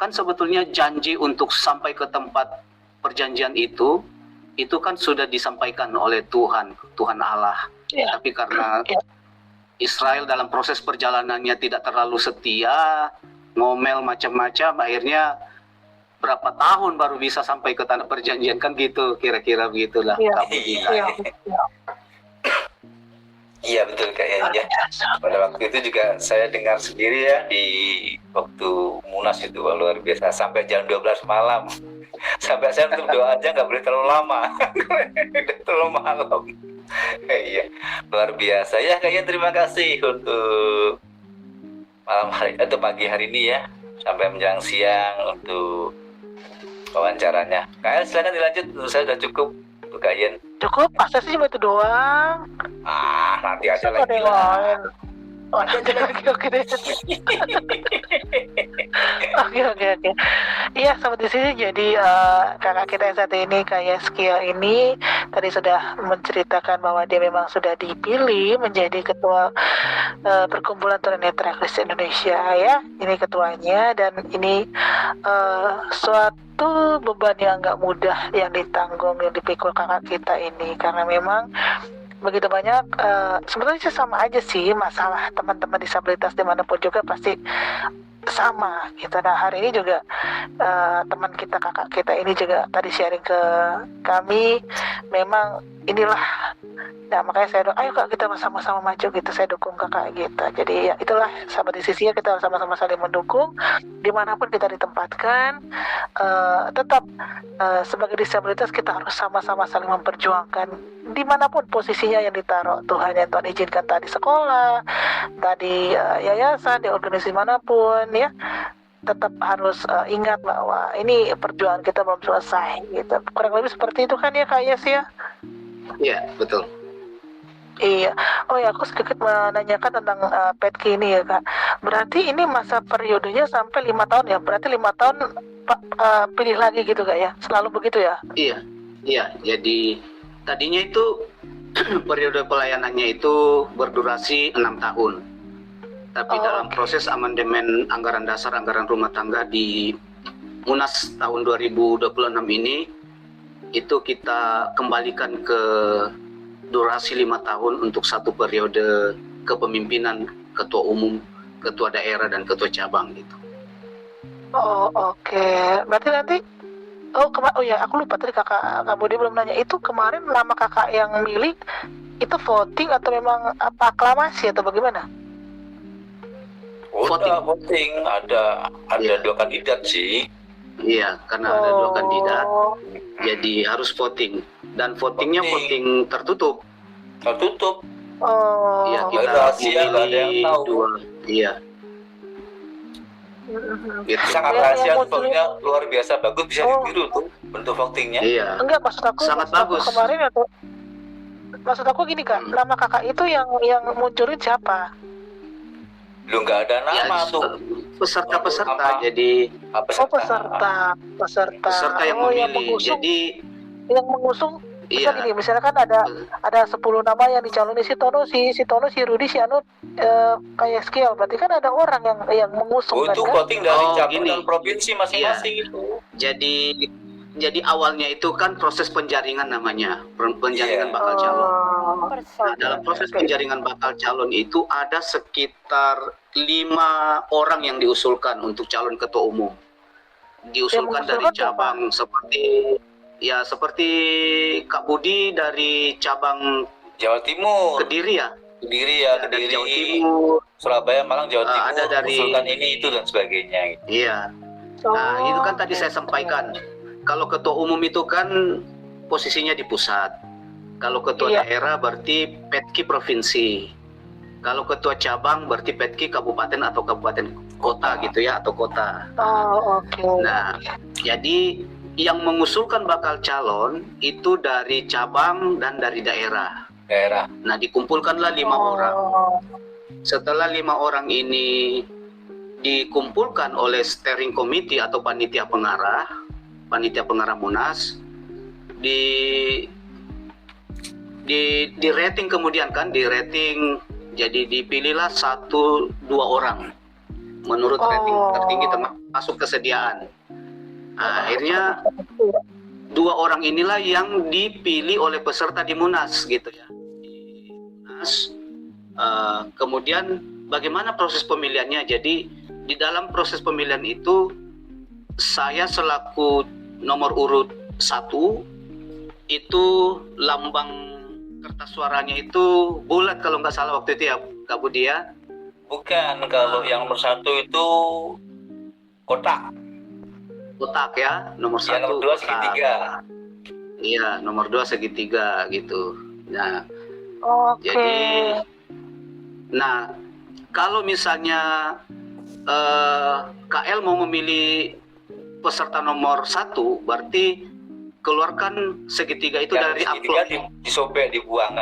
kan sebetulnya janji untuk sampai ke tempat perjanjian itu kan sudah disampaikan oleh Tuhan Allah. Tapi karena Israel dalam proses perjalanannya tidak terlalu setia, ngomel macam-macam, akhirnya berapa tahun baru bisa sampai ke tanah perjanjian, kan gitu, kira-kira begitulah. Iya betul kayaknya. Pada waktu itu juga saya dengar sendiri ya di waktu Munas itu, wah, luar biasa, sampai jam 12 malam. Sampai saya untuk doa aja nggak boleh terlalu lama, udah terlalu malam. Iya, luar biasa ya. Kayaknya terima kasih untuk malam hari atau pagi hari ini ya, sampai menjelang siang untuk wawancaranya. Kalian silakan dilanjut, saya sudah cukup untuk kalian. Cukup, masa sih cuma itu doang? Nanti aja lagi lah. Oh, ada lagi, oke deh. Oke. Iya, sahabat di sini. Jadi kakak kita yang satu ini, Kak Yaskia ini tadi sudah menceritakan bahwa dia memang sudah dipilih menjadi ketua perkumpulan tunanetra Kristen Indonesia ya. Ini ketuanya, dan ini suatu beban yang nggak mudah yang ditanggung, yang dipikul kakak kita ini, karena memang begitu banyak, sebenarnya sih sama aja sih masalah teman-teman disabilitas dimanapun juga pasti sama gitu. Nah, hari ini juga teman kita, kakak kita ini juga tadi sharing ke kami, memang inilah. Nah, makanya saya ayo Kak, kita sama-sama maju gitu, saya dukung kakak gitu. Jadi ya itulah sahabat di sisi, kita sama-sama saling mendukung dimanapun kita ditempatkan. Tetap sebagai disabilitas kita harus sama-sama saling memperjuangkan dimanapun posisinya yang ditaruh Tuhan, yang Tuhan izinkan, tadi sekolah, tadi yayasan, di organisasi manapun ya. Tetap harus ingat bahwa ini perjuangan kita belum selesai gitu. Kurang lebih seperti itu kan ya Kak Yes ya? Iya, betul. Iya. Oh ya, aku sedikit menanyakan tentang Petki ini ya Kak. Berarti ini masa periodenya sampai 5 tahun ya? Berarti 5 tahun pilih lagi gitu Kak ya? Selalu begitu ya? Iya. Jadi tadinya itu periode pelayanannya itu berdurasi 6 tahun. Tapi dalam proses amandemen anggaran dasar, anggaran rumah tangga di Munas tahun 2026 ini, itu kita kembalikan ke durasi 5 tahun untuk satu periode kepemimpinan ketua umum, ketua daerah, dan ketua cabang gitu. Oke. Berarti nanti aku lupa tadi kakak Budi belum nanya, itu kemarin nama kakak yang milih itu voting atau memang apa aklamasi atau bagaimana? Voting. Ada 2 kandidat sih. Iya, karena ada 2 kandidat, jadi harus voting. Dan votingnya voting tertutup. Iya, kita rahasia, nggak ada yang tahu. 2. Iya. Itu sangat rahasia, votingnya luar biasa bagus, bisa ditiru tuh bentuk votingnya. Iya. Enggak, maksud aku bagus. Kemarin atau maksud aku gini Kak, nama kakak itu yang munculin siapa? Lu nggak ada nama ya, tuh. Peserta. Jadi peserta yang memilih. Jadi yang mengusung. Bisa gini, misalkan ada 10 nama yang dicaloni, si Tono, si Rudi, si Anu, kayak skill. Berarti kan ada orang yang mengusung. Itu kan? voting dari cabang dan provinsi masing-masing itu. Jadi awalnya itu kan proses penjaringan namanya, penjaringan bakal calon. Nah, dalam proses penjaringan bakal calon itu ada sekitar 5 orang yang diusulkan untuk calon ketua umum. Diusulkan dari cabang seperti Ya, seperti Kak Budi dari cabang Jawa Timur. Kediri ya? Kediri ya, Dari Kediri. Jawa Timur. Surabaya, Malang, Jawa Timur. Ada dari usulkan ini itu dan sebagainya. Gitu. Iya. Nah, itu kan tadi saya sampaikan. Kalau ketua umum itu kan posisinya di pusat. Kalau ketua daerah berarti Petki provinsi. Kalau ketua cabang berarti Petki kabupaten atau kabupaten kota gitu ya, atau kota. Oh, oke. Nah, jadi yang mengusulkan bakal calon itu dari cabang dan dari daerah. Nah, dikumpulkanlah 5 orang. Setelah 5 orang ini dikumpulkan oleh steering committee atau panitia pengarah Munas, di rating kemudian kan, di rating, jadi dipilihlah 1-2 orang menurut rating tertinggi termasuk kesediaan. Nah, akhirnya 2 orang inilah yang dipilih oleh peserta di Munas gitu ya. Di Munas. Kemudian bagaimana proses pemilihannya? Jadi di dalam proses pemilihan itu saya selaku nomor urut 1 itu lambang kertas suaranya itu bulat kalau nggak salah waktu itu ya Kak Budi ya? Bukan, kalau yang nomor 1 itu kotak. Kotak ya, nomor 1 nomor 2 segitiga. Iya, nomor 2 segitiga gitu. Nah, Oke. jadi, nah kalau misalnya KL mau memilih peserta nomor 1, berarti keluarkan segitiga itu dari amplop. Disobek, dibuang.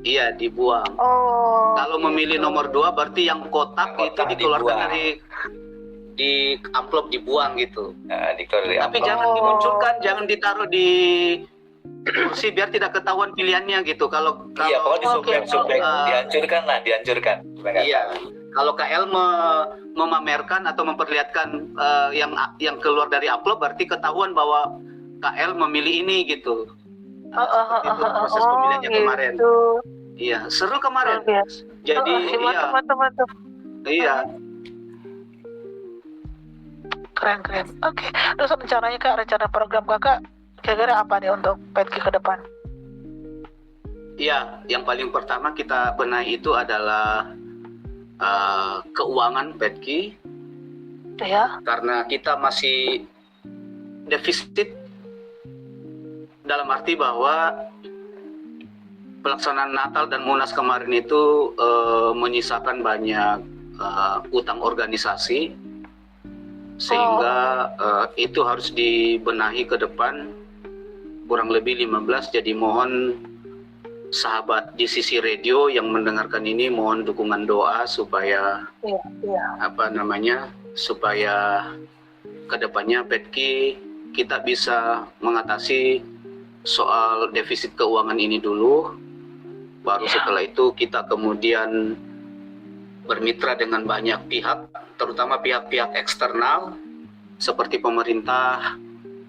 Iya, dibuang. Kalau memilih nomor 2 berarti yang kotak itu dikeluarkan di amplop, dibuang gitu. Tapi jangan dimunculkan, jangan ditaruh di kursi biar tidak ketahuan pilihannya gitu. Kalau disobek, dihancurkan. Iya. Kalau KL memamerkan atau memperlihatkan yang keluar dari amplop berarti ketahuan bahwa KL memilih ini gitu. Itu proses pemilihannya kemarin. Iya, seru kemarin. Jadi iya. Keren. Oke. Terus rencananya Kak, rencana program Kakak kira-kira apa nih untuk Petki ke depan? Iya, yang paling pertama kita benahi itu adalah keuangan Petki. Ya. Karena kita masih defisit dalam arti bahwa pelaksanaan Natal dan Munas kemarin itu menyisakan banyak utang organisasi, sehingga itu harus dibenahi ke depan kurang lebih 15. Jadi mohon sahabat di sisi radio yang mendengarkan ini, mohon dukungan doa supaya supaya kedepannya Petki kita bisa mengatasi soal defisit keuangan ini dulu, baru setelah itu kita kemudian bermitra dengan banyak pihak, terutama pihak-pihak eksternal seperti pemerintah,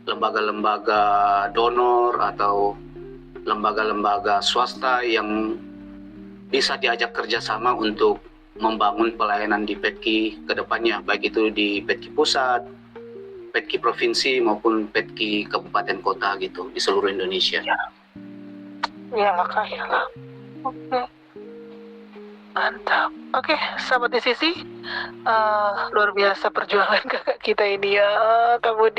lembaga-lembaga donor atau lembaga-lembaga swasta yang bisa diajak kerjasama untuk membangun pelayanan di Petki ke depannya, baik itu di Petki Pusat, Petki Provinsi maupun Petki Kabupaten Kota gitu di seluruh Indonesia. Ya Kak, ya Kak. Oke. Mantap. Oke, sahabat di sisi, luar biasa perjuangan kakak kita ini ya. Kamu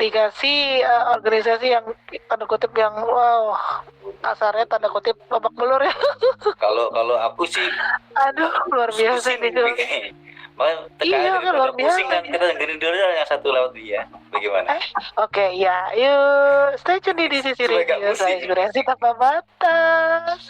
dikasih organisasi yang tanda kutip yang wow, kasarnya tanda kutip babak belur ya. Kalau aku sih, aduh luar biasa ini. Iya kan luar biasa. Pusing kan kita dengerin dulu yang satu lewat dia. Bagaimana? Oke, ya, yuk stay tune di sisi radio. Saya inspirasi tanpa batas.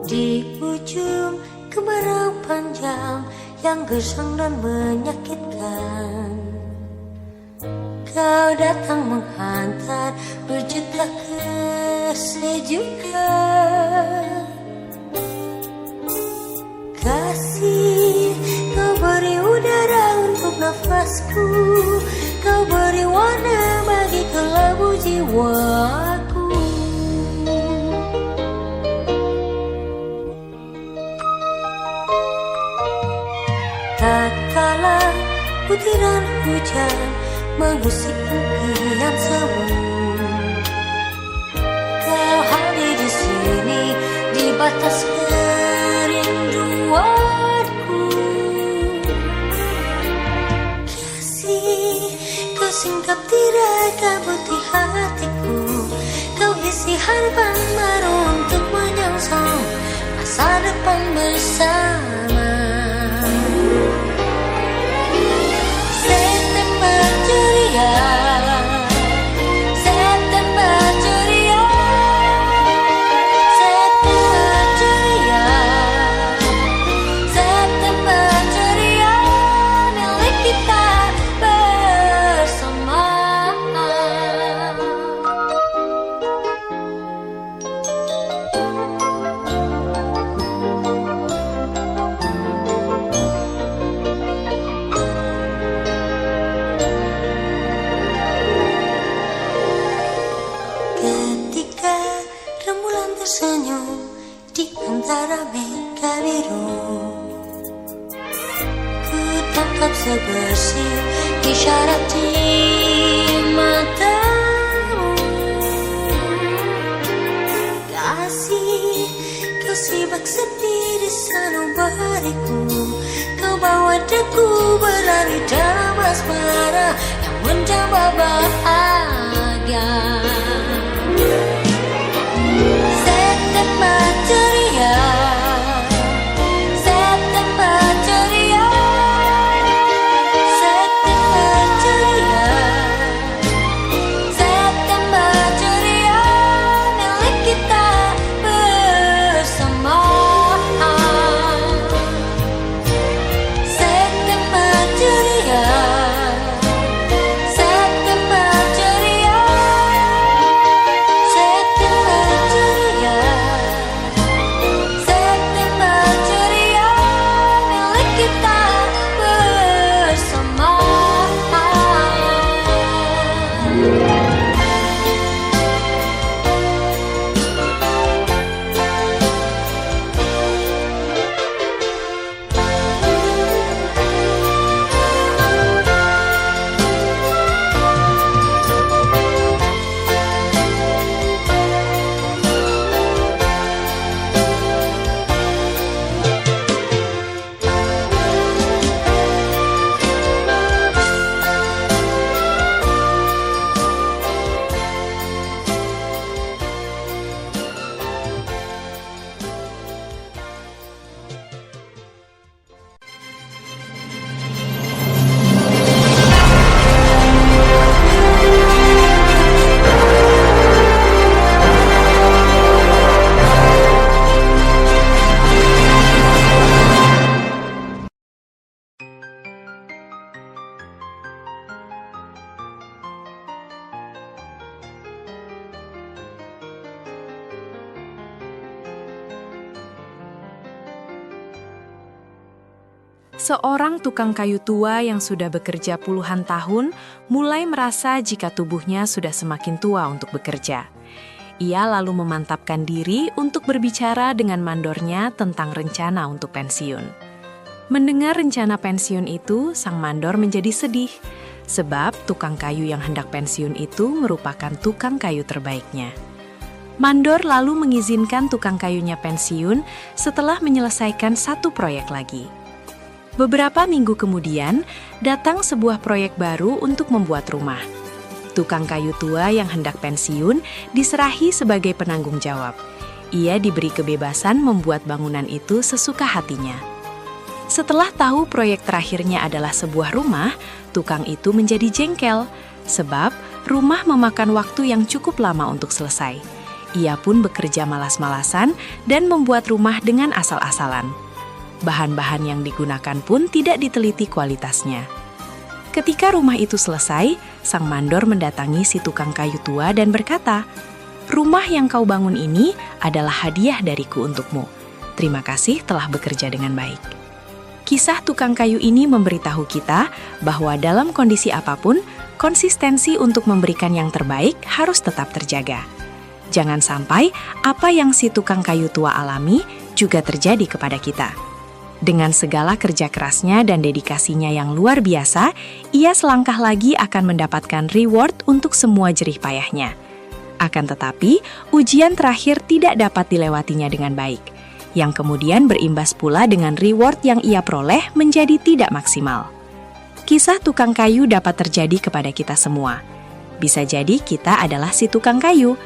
Di ujung kemarau panjang yang gersang dan menyakitkan. Kau datang menghantar berjuta kesejukan. Kasih, kau beri udara untuk nafasku, kau beri warna bagi kelabu jiwaku. Tatkala butiran hujan mengusik impian semu, kau hadir di sini di batas kerinduanku. Kasih, kau singkap tirai kabuti hatiku, kau isi harapan baru untuk menyongsong masa depan bersama. September ceria, September ceria, September ceria, September ceria, milik kita bersama. Ketika rembulan tersenyum di antara mega biru, ku tangkap sebersih isyarat di matamu. Kasih, kau sibak sepi di sanubariku, kau bawa deku berlari dalam asmara yang menjambah bahagia. September ceria, September ceria, September ceria, September ceria, milik kita bersama. September ceria, September ceria, September ceria, September ceria, milik kita bersama. Seorang tukang kayu tua yang sudah bekerja puluhan tahun mulai merasa jika tubuhnya sudah semakin tua untuk bekerja. Ia lalu memantapkan diri untuk berbicara dengan mandornya tentang rencana untuk pensiun. Mendengar rencana pensiun itu, sang mandor menjadi sedih, sebab tukang kayu yang hendak pensiun itu merupakan tukang kayu terbaiknya. Mandor lalu mengizinkan tukang kayunya pensiun setelah menyelesaikan satu proyek lagi. Beberapa minggu kemudian, datang sebuah proyek baru untuk membuat rumah. Tukang kayu tua yang hendak pensiun diserahi sebagai penanggung jawab. Ia diberi kebebasan membuat bangunan itu sesuka hatinya. Setelah tahu proyek terakhirnya adalah sebuah rumah, tukang itu menjadi jengkel, sebab rumah memakan waktu yang cukup lama untuk selesai. Ia pun bekerja malas-malasan dan membuat rumah dengan asal-asalan. Bahan-bahan yang digunakan pun tidak diteliti kualitasnya. Ketika rumah itu selesai, sang mandor mendatangi si tukang kayu tua dan berkata, "Rumah yang kau bangun ini adalah hadiah dariku untukmu. Terima kasih telah bekerja dengan baik." Kisah tukang kayu ini memberitahu kita bahwa dalam kondisi apapun, konsistensi untuk memberikan yang terbaik harus tetap terjaga. Jangan sampai apa yang si tukang kayu tua alami juga terjadi kepada kita. Dengan segala kerja kerasnya dan dedikasinya yang luar biasa, ia selangkah lagi akan mendapatkan reward untuk semua jerih payahnya. Akan tetapi, ujian terakhir tidak dapat dilewatinya dengan baik, yang kemudian berimbas pula dengan reward yang ia peroleh menjadi tidak maksimal. Kisah tukang kayu dapat terjadi kepada kita semua. Bisa jadi kita adalah si tukang kayu.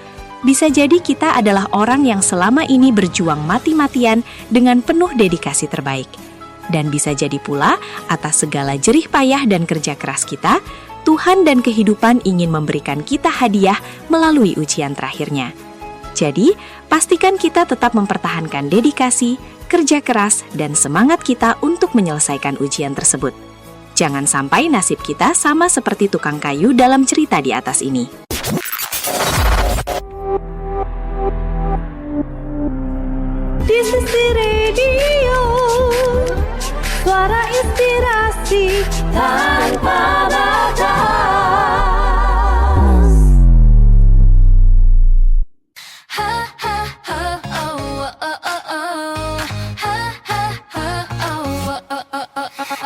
Bisa jadi kita adalah orang yang selama ini berjuang mati-matian dengan penuh dedikasi terbaik. Dan bisa jadi pula, atas segala jerih payah dan kerja keras kita, Tuhan dan kehidupan ingin memberikan kita hadiah melalui ujian terakhirnya. Jadi, pastikan kita tetap mempertahankan dedikasi, kerja keras, dan semangat kita untuk menyelesaikan ujian tersebut. Jangan sampai nasib kita sama seperti tukang kayu dalam cerita di atas ini. Di sisi radio, suara inspirasi tanpa batas.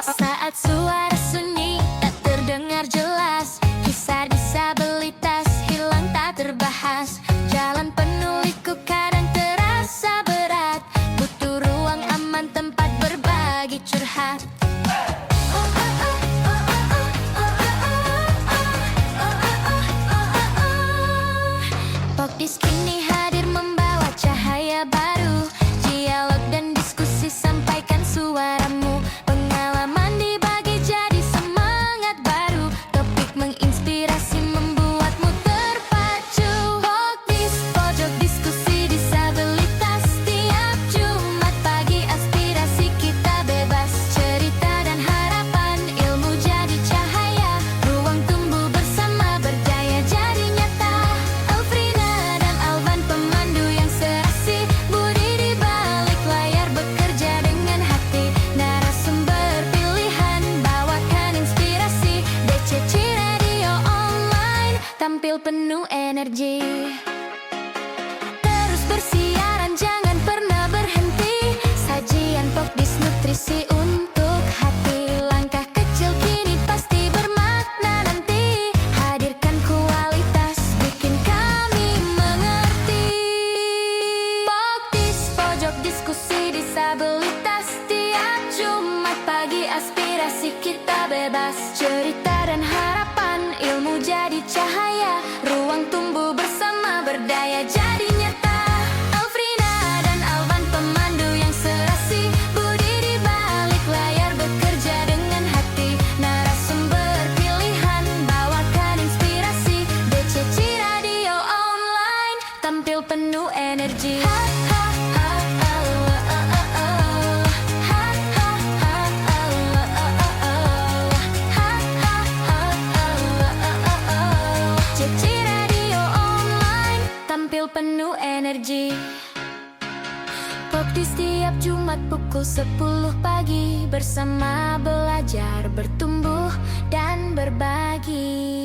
Saat suara sunyi tak terdengar jelas, kisah disabilitas hilang tak terbahas. Jalan penuh liku kadang terasa berat, butuh ruang aman tempat berbagi curhat. Pokdis kini hadir membawa cahaya baru, dialog dan diskusi sampaikan suaramu. Pengalaman dibagi jadi semangat baru, topik menginspirasi membuatmu terpacu. Pokdis, pojok diskusi disabilitas, tiap Jumat pagi aspirasi kita bebas. Cerita dan harapan, ilmu jadi cahaya, ruang tumbuh bersama berdaya jadi nyata. Elfrina dan Alvan pemandu yang serasi, budi di balik layar bekerja dengan hati. Narasumber pilihan bawakan inspirasi, DCC Radio Online tampil penuh energi. Terus bersiaran jangan pernah berhenti, sajian Pokdis nutrisi untuk hati. Langkah kecil kini pasti bermakna nanti, hadirkan kualitas bikin kami mengerti. Pokdis, pojok diskusi disabilitas, tiap Jumat pagi aspirasi kita bebas. Cerita dan harapan, ilmu jadi cahaya, ruang tumbuh bersama berdaya jadi nyata. Elfrina dan Alvan pemandu yang serasi, budi di balik layar bekerja dengan hati. Narasumber pilihan bawakan inspirasi, DCC Radio Online tampil penuh energi. DCC Radio Online tampil penuh energi. Pokdis tiap Jumat pukul 10 pagi, bersama belajar, bertumbuh, dan berbagi.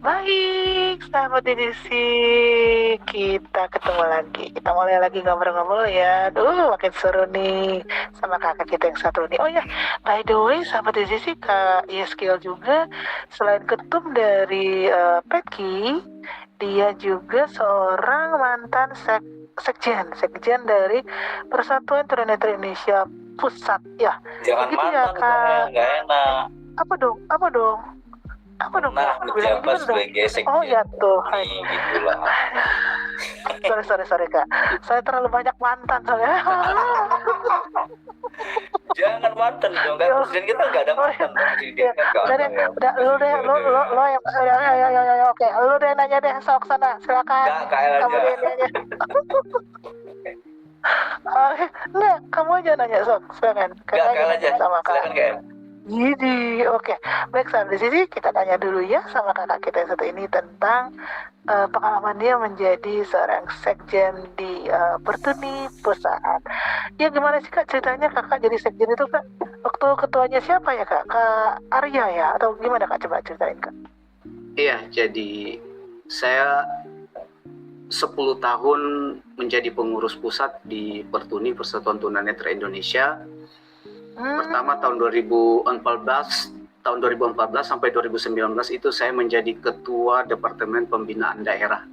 Baik, sahabat edisi, kita ketemu lagi. Kita mulai lagi ngobrol-ngobrol ya. Aduh, makin seru nih sama kakak kita yang satu nih. Oh ya, by the way, sahabat edisi, Kak Yeskil juga selain ketum dari Petki, dia juga seorang mantan sekjen dari Persatuan Tunanetra Indonesia Pusat. Ya, Jangan begitu ya, mantan, Kak. nggak enak. Apa dong? Pernah menjabat sebagai sekjen. Oh ya Tuhan. Gitu lah. Sorry Kak. Saya terlalu banyak mantan soalnya. mantan dong kan, presiden kita nggak ada mantan, presiden kan nggak Udah ada deh, ya. udah lu deh, lu yang oke, lu deh nanya deh, sok sana, silakan. Nggak, KL Kamu aja. deh nanya. Enggak, kamu aja nanya sok, silakan. Nggak, KL aja, sama silakan Kak. KL. Jadi, oke. Baik, sampai di sini kita tanya dulu ya sama kakak kita yang satu ini tentang pengalaman dia menjadi seorang sekjen di Pertuni perusahaan. Ya gimana sih Kak ceritanya kakak jadi sekjen itu Kak? Waktu ketuanya siapa ya Kak? Kak Arya ya? Atau gimana Kak? Coba ceritain Kak. Iya, jadi saya 10 tahun menjadi pengurus pusat di Pertuni, Persatuan Tunanetra Indonesia. Pertama tahun 2014 sampai 2019 itu saya menjadi ketua Departemen Pembinaan Daerah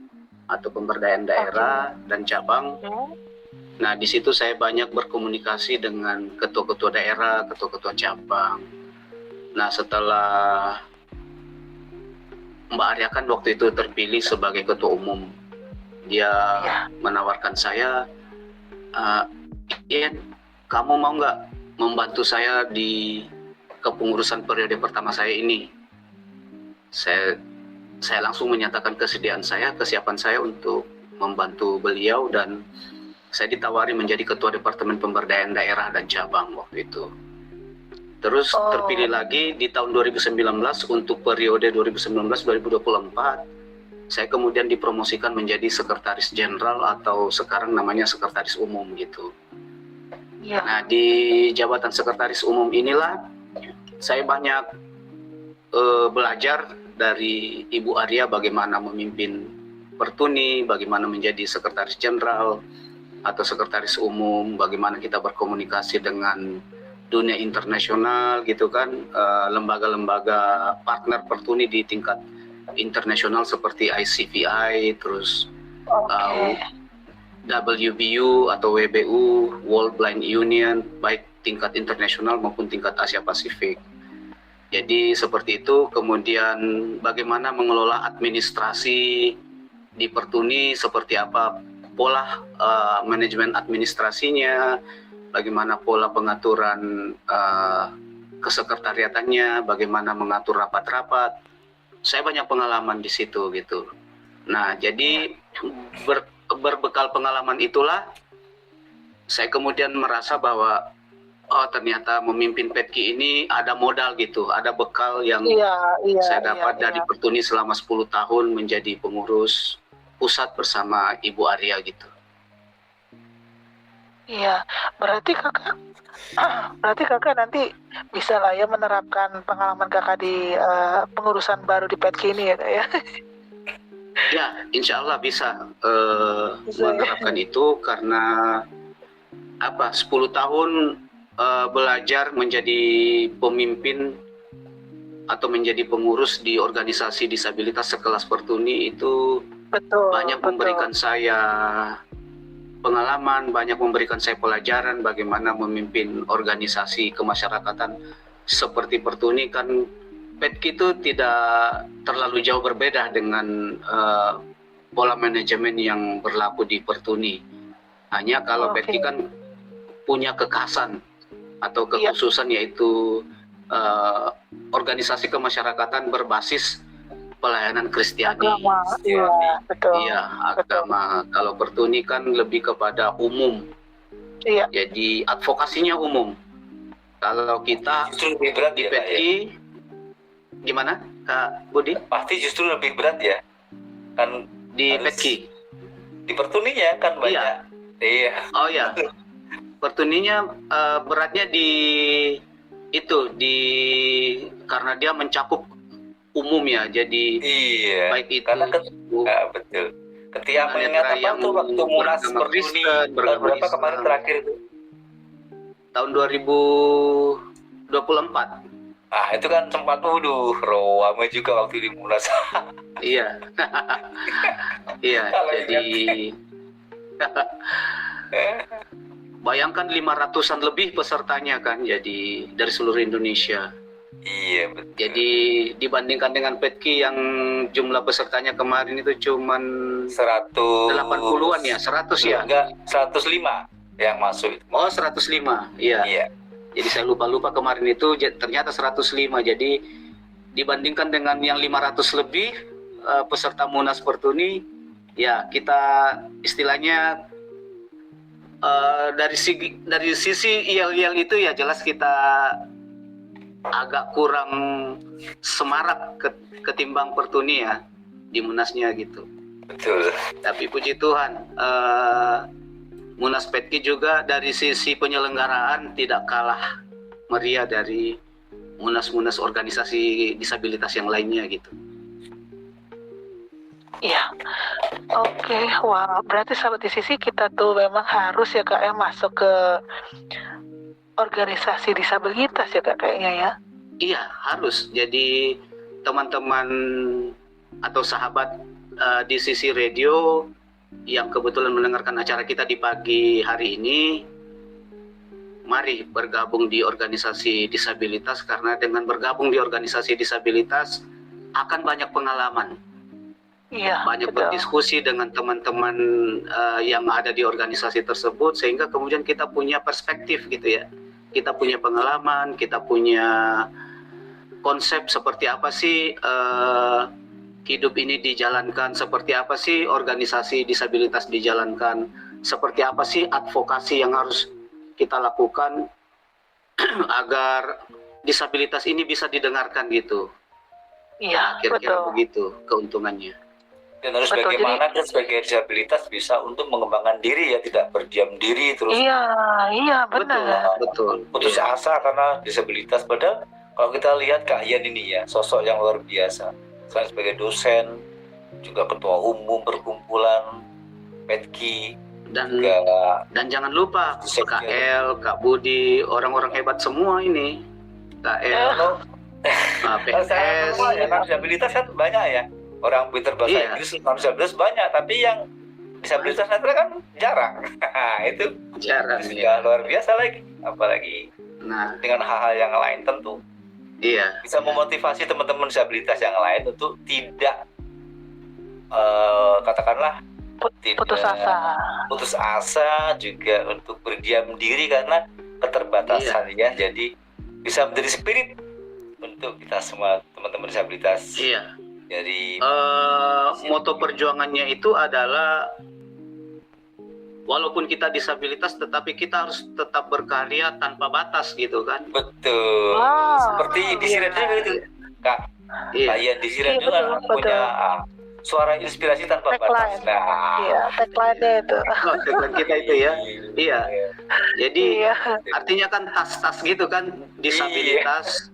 atau Pemberdayaan Daerah dan cabang. Nah, di situ saya banyak berkomunikasi dengan ketua-ketua daerah, ketua-ketua cabang. Nah, setelah Mbak Arya kan waktu itu terpilih sebagai ketua umum, dia menawarkan saya, Ian, kamu mau nggak membantu saya di kepengurusan periode pertama saya ini? Saya langsung menyatakan kesiapan saya untuk membantu beliau, dan saya ditawari menjadi ketua Departemen Pemberdayaan Daerah dan Cabang waktu itu. Terus terpilih lagi di tahun 2019 untuk periode 2019-2024. Saya kemudian dipromosikan menjadi sekretaris jenderal atau sekarang namanya sekretaris umum gitu. Nah, di jabatan sekretaris umum inilah saya banyak belajar dari Ibu Arya bagaimana memimpin Pertuni, bagaimana menjadi sekretaris jenderal atau sekretaris umum, bagaimana kita berkomunikasi dengan dunia internasional gitu kan, lembaga-lembaga partner Pertuni di tingkat internasional seperti ICVI, terus WBU atau WBU, World Blind Union, baik tingkat internasional maupun tingkat Asia Pasifik. Jadi seperti itu. Kemudian bagaimana mengelola administrasi di Pertuni, seperti apa pola manajemen administrasinya, bagaimana pola pengaturan kesekretariatannya, bagaimana mengatur rapat-rapat. Saya banyak pengalaman di situ gitu. Nah, jadi berbekal pengalaman itulah saya kemudian merasa bahwa ternyata memimpin Petki ini ada modal gitu, ada bekal yang saya dapat dari Pertuni selama 10 tahun menjadi pengurus pusat bersama Ibu Arya gitu. Iya, berarti kakak nanti bisa lah ya menerapkan pengalaman kakak di pengurusan baru di Petki ini ya Kak ya. Ya, insya Allah bisa menerapkan itu karena 10 tahun belajar menjadi pemimpin atau menjadi pengurus di organisasi disabilitas sekelas Pertuni itu banyak memberikan saya pengalaman, banyak memberikan saya pelajaran bagaimana memimpin organisasi kemasyarakatan seperti Pertuni. Kan Petki itu tidak terlalu jauh berbeda dengan pola manajemen yang berlaku di Pertuni. Hanya kalau Petki kan punya kekhasan atau kekhususan, yaitu organisasi kemasyarakatan berbasis pelayanan Kristiani. Agama. Kalau Pertuni kan lebih kepada umum. Jadi advokasinya umum. Kalau kita Justru lebih berat di ya, Kak, Petki, gimana Kak Budi? Pasti justru lebih berat ya. Kan di Petki. Di Pertuninya kan banyak. Iya. Oh ya. Pertuninya beratnya di karena dia mencakup umum ya, jadi baik itu karena betul. Ketika mengingat apa tuh waktu Munas Pertuni tahun berapa kemarin terakhir itu? Tahun 2024. Ah, itu kan sempat rame juga waktu di Munas. Iya. Iya, jadi bayangkan 500-an lebih pesertanya kan, jadi dari seluruh Indonesia. Iya, betul. Jadi dibandingkan dengan Petki yang jumlah pesertanya kemarin itu cuman 180-an ya, 100 ya? Enggak, 105 yang masuk. Oh, 105. Iya. Iya. Jadi saya lupa kemarin itu ternyata 105. Jadi dibandingkan dengan yang 500 lebih peserta Munas Pertuni, ya kita istilahnya dari sisi yel-yel itu ya jelas kita agak kurang semarak ketimbang Pertuni ya di Munasnya gitu. Betul. Tapi puji Tuhan, Munas Petki juga dari sisi penyelenggaraan tidak kalah meriah dari munas-munas organisasi disabilitas yang lainnya gitu. Iya. Oke, wah berarti sahabat di sisi kita tuh memang harus ya Kak ya masuk ke organisasi disabilitas ya Kak kayaknya ya. Iya, harus. Jadi teman-teman atau sahabat di sisi radio yang kebetulan mendengarkan acara kita di pagi hari ini, mari bergabung di organisasi disabilitas, karena dengan bergabung di organisasi disabilitas akan banyak pengalaman. Iya, banyak berdiskusi dengan teman-teman yang ada di organisasi tersebut, sehingga kemudian kita punya perspektif gitu ya. Kita punya pengalaman, kita punya konsep seperti apa sih hidup ini dijalankan, seperti apa sih organisasi disabilitas dijalankan, seperti apa sih advokasi yang harus kita lakukan agar disabilitas ini bisa didengarkan gitu. Iya, kira-kira begitu keuntungannya. Dan harus bagaimana kita sebagai disabilitas bisa untuk mengembangkan diri ya, tidak berdiam diri terus. Iya benar. Betul. Putus asa karena disabilitas. Padahal kalau kita lihat Kak Ian ini ya, sosok yang luar biasa. Selain sebagai dosen, juga ketua umum perkumpulan Petki, dan jangan lupa Kak El, Kak Budi, orang-orang hebat semua ini. Kak El, PS, disabilitas kan banyak ya. Orang pintar bahasa Inggris, non disabilitas banyak, tapi yang disabilitas netra kan jarang. Itu jarang ya. Luar biasa lagi, apalagi dengan hal-hal yang lain tentu. Iya. Bisa memotivasi teman-teman disabilitas yang lain untuk tidak katakanlah putus asa juga untuk berdiam diri karena keterbatasan ya. Jadi bisa menjadi spirit untuk kita semua teman-teman disabilitas. Iya. Jadi moto perjuangannya itu adalah walaupun kita disabilitas tetapi kita harus tetap berkarya tanpa batas gitu kan. Betul. Seperti di Siradio itu Kak. Iya, di Siradio kan punya suara inspirasi tanpa batas. Iya, tagline-nya itu. Tagline kita itu ya. Iya. Jadi artinya kan tas-tas gitu kan, disabilitas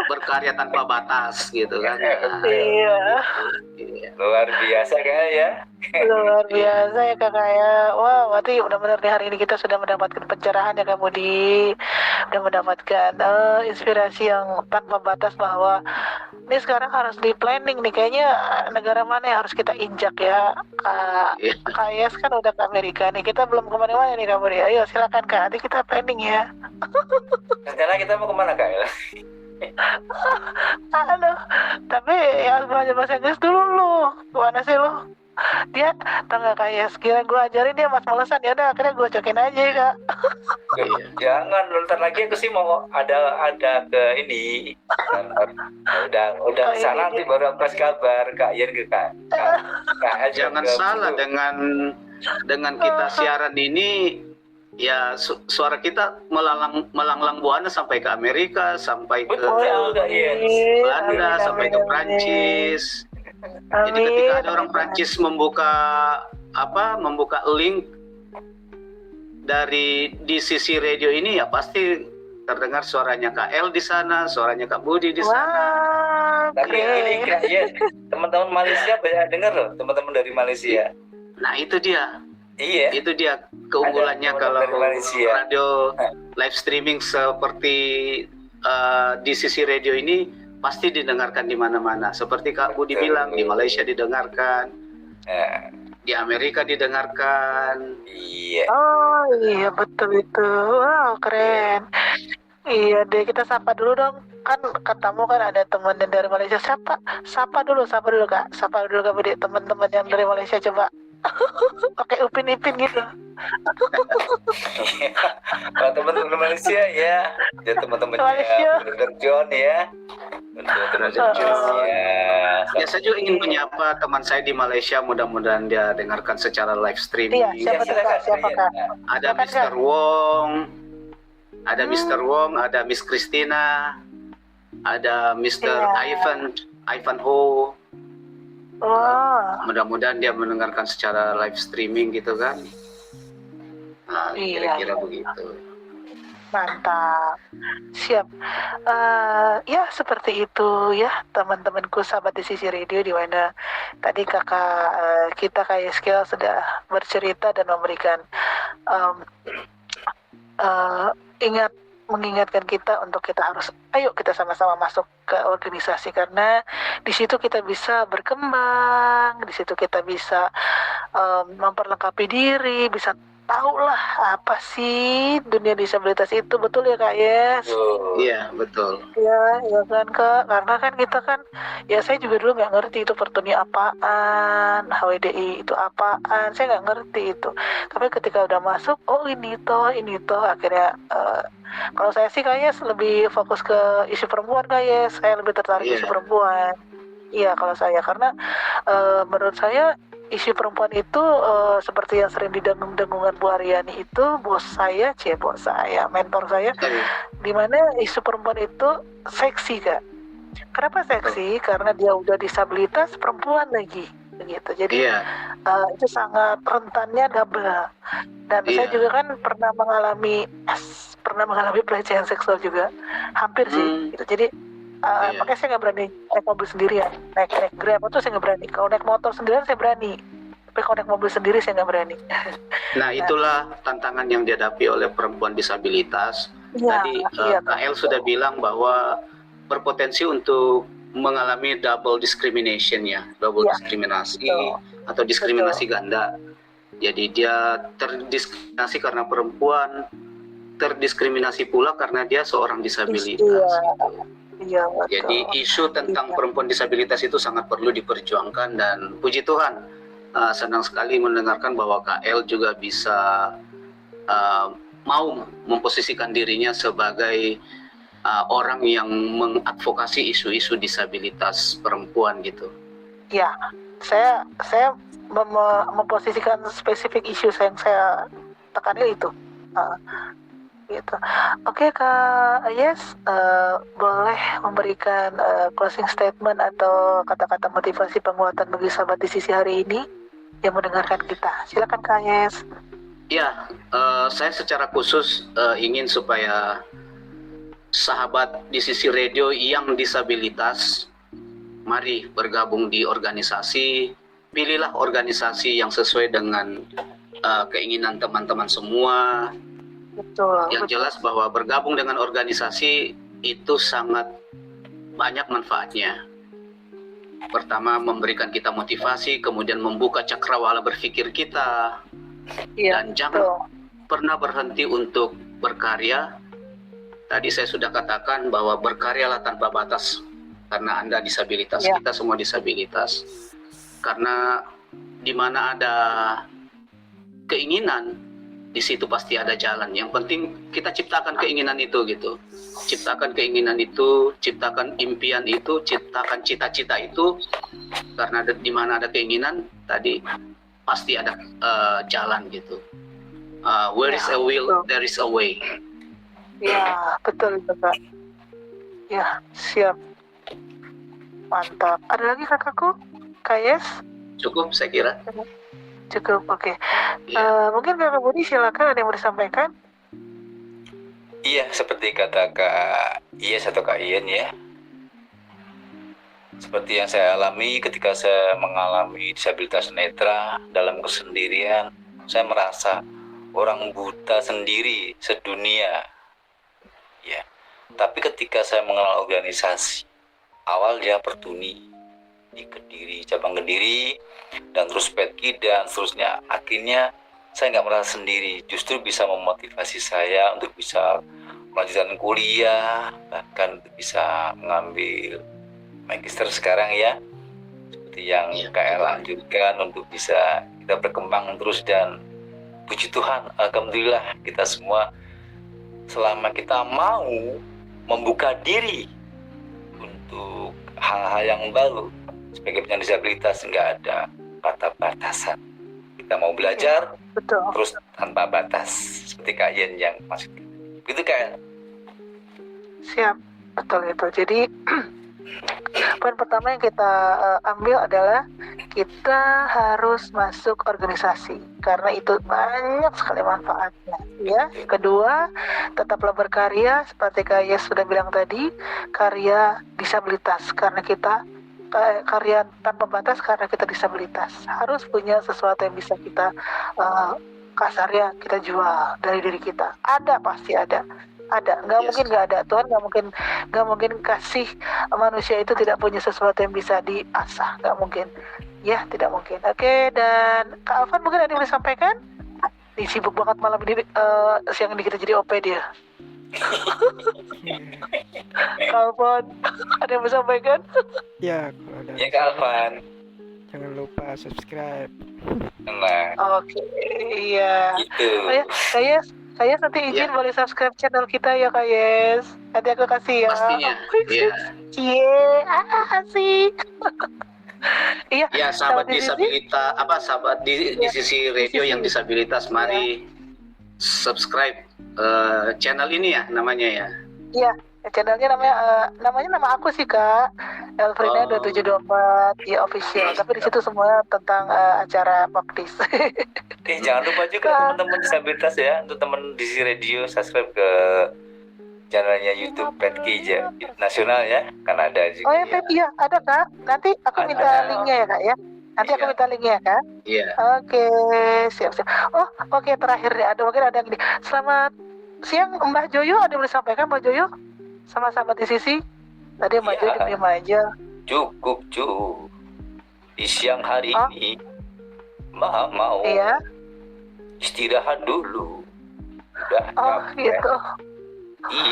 berkarya tanpa batas gitu kan. Iya. Luar biasa Kak ya. Luar biasa ya Kakak ya. Wah, berarti benar-benar di hari ini kita sudah mendapatkan pencerahan ya Kak Budi. Sudah mendapatkan inspirasi yang tanpa batas bahwa ini sekarang harus di planning nih, kayaknya negara mana yang harus kita injak ya. Kak Yes kan udah ke Amerika nih, kita belum kemana-mana nih Kak Budi. Ayo silakan Kak, nanti kita planning ya. Rencana kita mau kemana Kak? Aduh, tapi ya harus belajar bahasa Inggris dulu lu. Gimana sih lu? Dia tangga kayak sekira gue ajarin dia malesan, ya udah akhirnya gue cokin aja ya Kak. Jangan, ntar lagi aku sih mau ada ke ini. Udah sana nanti baru aku kasih kabar Kak Ian ke Kak. Jangan salah dengan kita siaran ini ya, suara kita melanglang buana sampai ke Amerika, sampai ke Belanda, sampai ke Prancis. Jadi ketika ada orang Prancis membuka link di sisi radio ini, ya pasti terdengar suaranya Kak El di sana, suaranya Kak Budi di sana. Tapi ini Kak Ian, teman-teman Malaysia banyak dengar loh, teman-teman dari Malaysia. Nah itu dia. Iya. Itu dia keunggulannya kalau radio live streaming seperti di sisi radio ini pasti didengarkan di mana-mana. Seperti Kak Budi bilang, di Malaysia didengarkan, di Amerika didengarkan. Iya. Oh iya betul itu. Wow keren. Iya deh, kita sapa dulu dong. Kan katamu kan ada teman dari Malaysia. Sapa dulu Kak. Sapa dulu Kak Budi, teman-teman yang dari Malaysia coba. Pakai upin-ipin gitu. Kalau teman-teman Malaysia ya teman-temannya Malaysia. Brother John ya. Untuk Brother John ya. Ya, saya juga ingin menyapa teman saya di Malaysia, mudah-mudahan dia dengarkan secara live streaming. Iya, siapa Kak? Ada Mr. Wong, ada Mr. Wong, ada Miss Christina, ada Mr. Ivan Ho. Mudah-mudahan dia mendengarkan secara live streaming gitu kan. Nah, kira-kira begitu. Mantap, siap. Ya seperti itu ya teman-temanku sahabat di sisi radio, di mana tadi kakak kita Kak Yeskel sudah bercerita dan memberikan mengingatkan kita untuk kita harus ayo kita sama-sama masuk ke organisasi, karena di situ kita bisa berkembang, di situ kita bisa memperlengkapi diri, bisa tahu lah apa sih dunia disabilitas itu. Betul ya Kak Yes? Iya, betul. Ya kan Kak, karena kan kita kan, ya saya juga dulu nggak ngerti itu Pertuni apaan, HWDI itu apaan, saya nggak ngerti itu. Tapi ketika udah masuk, oh ini toh, akhirnya kalau saya sih Kak Yes lebih fokus ke isu perempuan Kak Yes, saya lebih tertarik isu perempuan. Iya kalau saya, karena menurut saya isu perempuan itu seperti yang sering didengung-dengungan Bu Aryani itu, bos saya, mentor saya, di mana isu perempuan itu seksi Kak. Kenapa seksi? Karena dia udah disabilitas, perempuan lagi, begitu. Jadi itu sangat rentannya double. Dan saya juga kan pernah mengalami pelecehan seksual juga, hampir sih. Gitu. Jadi makanya saya nggak berani naik mobil sendirian, naik Grab itu saya nggak berani. Kalau naik motor sendirian saya berani, tapi kalau naik mobil sendiri saya nggak berani. Nah itulah tantangan yang dihadapi oleh perempuan disabilitas. Tadi Kak El sudah bilang bahwa berpotensi untuk mengalami double discrimination ya, diskriminasi atau diskriminasi ganda. Jadi dia terdiskriminasi karena perempuan, terdiskriminasi pula karena dia seorang disabilitas. Gitu. Iya, betul. Jadi isu tentang perempuan disabilitas itu sangat perlu diperjuangkan, dan puji Tuhan senang sekali mendengarkan bahwa KL juga bisa mau memposisikan dirinya sebagai orang yang mengadvokasi isu-isu disabilitas perempuan gitu. Ya, saya memposisikan spesifik isu yang saya tekankan itu. Gitu. Oke Kak Yes, boleh memberikan closing statement atau kata-kata motivasi penguatan bagi sahabat di sisi hari ini yang mendengarkan kita. Silakan Kak Yes. Ya, saya secara khusus ingin supaya sahabat di sisi radio yang disabilitas, mari bergabung di organisasi. Pilihlah organisasi yang sesuai dengan keinginan teman-teman semua. Betul. Yang jelas bahwa bergabung dengan organisasi itu sangat banyak manfaatnya. Pertama, memberikan kita motivasi, kemudian membuka cakrawala berpikir kita, dan jangan pernah berhenti untuk berkarya. Tadi saya sudah katakan bahwa berkaryalah tanpa batas, karena Anda disabilitas, kita semua disabilitas. Karena di mana ada keinginan, di situ pasti ada jalan. Yang penting kita ciptakan keinginan itu gitu. Ciptakan keinginan itu, ciptakan impian itu, ciptakan cita-cita itu. Karena di mana ada keinginan, tadi pasti ada jalan gitu. Where is a will, there is a way. Ya, betul Kak. Ya, siap. Mantap. Ada lagi kakakku? Kak Yes? Cukup saya kira. Cukup, oke. Mungkin Kakak Budi silakan, ada yang mau disampaikan? Iya, seperti kata Kak Yes atau Kak Ian ya. Seperti yang saya alami ketika saya mengalami disabilitas netra dalam kesendirian, saya merasa orang buta sendiri sedunia. Ya. Tapi ketika saya mengenal organisasi, awal dia Pertuni di Kediri, cabang Kediri, dan terus Petki dan seterusnya. Akhirnya saya nggak merasa sendiri, justru bisa memotivasi saya untuk bisa melanjutkan kuliah, bahkan bisa mengambil magister sekarang ya, seperti yang KL lanjutkan, untuk bisa kita berkembang terus dan puji Tuhan, alhamdulillah kita semua selama kita mau membuka diri untuk hal-hal yang baru sebagai penyandang disabilitas, nggak ada kata batasan. Kita mau belajar terus tanpa batas seperti Kak Yen yang masuk gitu kan. Siap, betul itu. Jadi poin pertama yang kita ambil adalah kita harus masuk organisasi karena itu banyak sekali manfaatnya, ya. Kedua, tetaplah berkarya seperti Kak Yes sudah bilang tadi, karya disabilitas karena kita karya tanpa batas karena kita disabilitas. Harus punya sesuatu yang bisa kita kasarnya kita jual dari diri kita. Ada, pasti ada. Nggak mungkin nggak ada. Tuhan nggak mungkin kasih manusia itu tidak punya sesuatu yang bisa diasah, nggak mungkin, ya, tidak mungkin. Oke, dan Kak Alvan mungkin ada yang boleh sampaikan? Sibuk banget malam ini, siang ini kita jadi OP dia. Kak Alvan, ada yang boleh sampaikan? Ya, kalau ada. Ya Kak Alvan. Jangan lupa subscribe. Nah. Oke, iya. Gitu. Oh ya, Kak Yes nanti izin boleh subscribe channel kita ya Kak Yes. Nanti aku kasih ya. Pastinya. Iya. Asik. Iya. Ya, sahabat disabilitas, sahabat di sisi radio yang disabilitas, mari subscribe channel ini ya, namanya ya. Iya, channelnya namanya nama aku sih Kak, Elfrina 2724 ya official. Tapi di situ semua tentang acara Pakdis. Jangan lupa juga teman-teman disabilitas ya, untuk teman di sisi radio subscribe ke channelnya YouTube Petki Nasional ya, kan ada juga. Oh ya, Petki ya, ada Kak. Nanti aku minta linknya ya Kak ya. Nanti aku minta linknya ya Kak. Iya. Oke, siap. Oh, oke, terakhir nih ada yang gini. Selamat siang Mbak Joyo, ada yang boleh sampaikan Mbak Joyo? Sama sahabat di sisi. Tadi Mbak Joyo diam aja. Cukup di siang hari ini Mbak mau istirahat dulu. Udah capek. Gitu.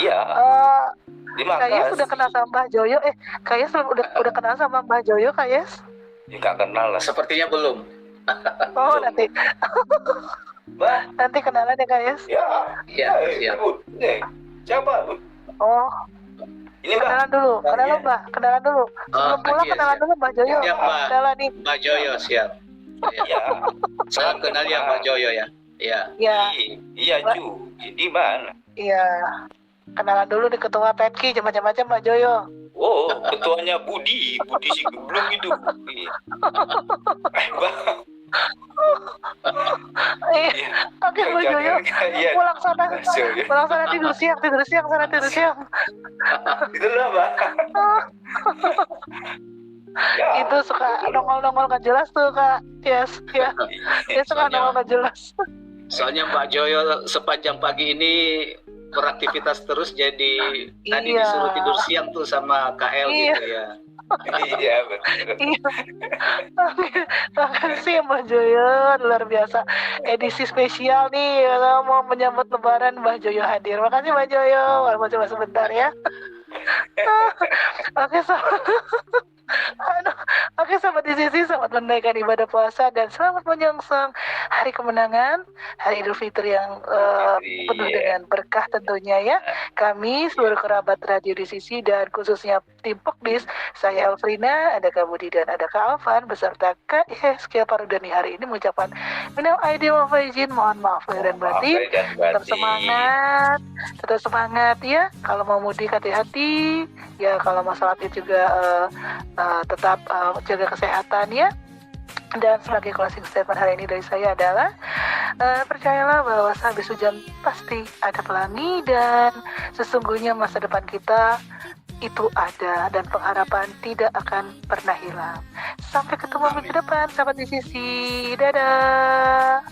Iya. Kayaknya sudah kenal sama Mbak Joyo. Kayaknya udah kenal sama Mbak Joyo, Kayaknya? Ya nggak kenal lah. Sepertinya belum. Oh, nanti. Nanti kenalan ya, Kayaknya? Iya. Siapa? Oh. Ini kenalan dulu. Kenalan dulu. Sebelum pulang kenalan dulu Mbak Joyo. Siap, Mbak. Kenalan nih. Mbak Joyo, siap. Iya. Salam kenal ya Mbak Joyo ya. Iya. Iya, Ju. Di mana? Iya. Kenalan dulu di ketua Petki, macam-macam Mbak Joyo. Oh, ketuanya Budi si geblung itu. Oke Mbak Joyo. Pulang sana tidur siang. Itu lah, Mbak. Itu suka nongol nggak jelas tuh Kak. Yes, ya. Dia suka nongol nggak jelas. Soalnya Mbak Joyo sepanjang pagi ini beraktivitas terus, jadi tadi disuruh tidur siang tuh sama KL gitu ya. Iya betul. Makasih Mbak Joyo, luar biasa. Edisi spesial nih, mau menyambut Lebaran Mbak Joyo hadir. Makasih Mbak Joyo. Mau coba sebentar ya. Oke, sahabat di sisi, selamat menunaikan ibadah puasa dan selamat menyongsong hari kemenangan, hari Idul Fitri yang penuh dengan berkah tentunya ya. Kami seluruh kerabat radio di sisi dan khususnya tim Pokdis, saya Elfrina, ada Kak Budi dan ada Kak Alvan beserta Kak Heskia Parudani hari ini mengucapkan minal aidin wal faizin, mohon maaf lahir dan batin. Tetap semangat ya. Kalau mau mudik hati-hati ya, kalau mau salat itu juga tetap jaga kesehatan ya. Dan sebagai closing statement hari ini dari saya adalah percayalah bahwa sehabis hujan pasti ada pelangi, dan sesungguhnya masa depan kita itu ada dan pengharapan tidak akan pernah hilang. Sampai ketemu minggu depan sahabat di sisi. Dadah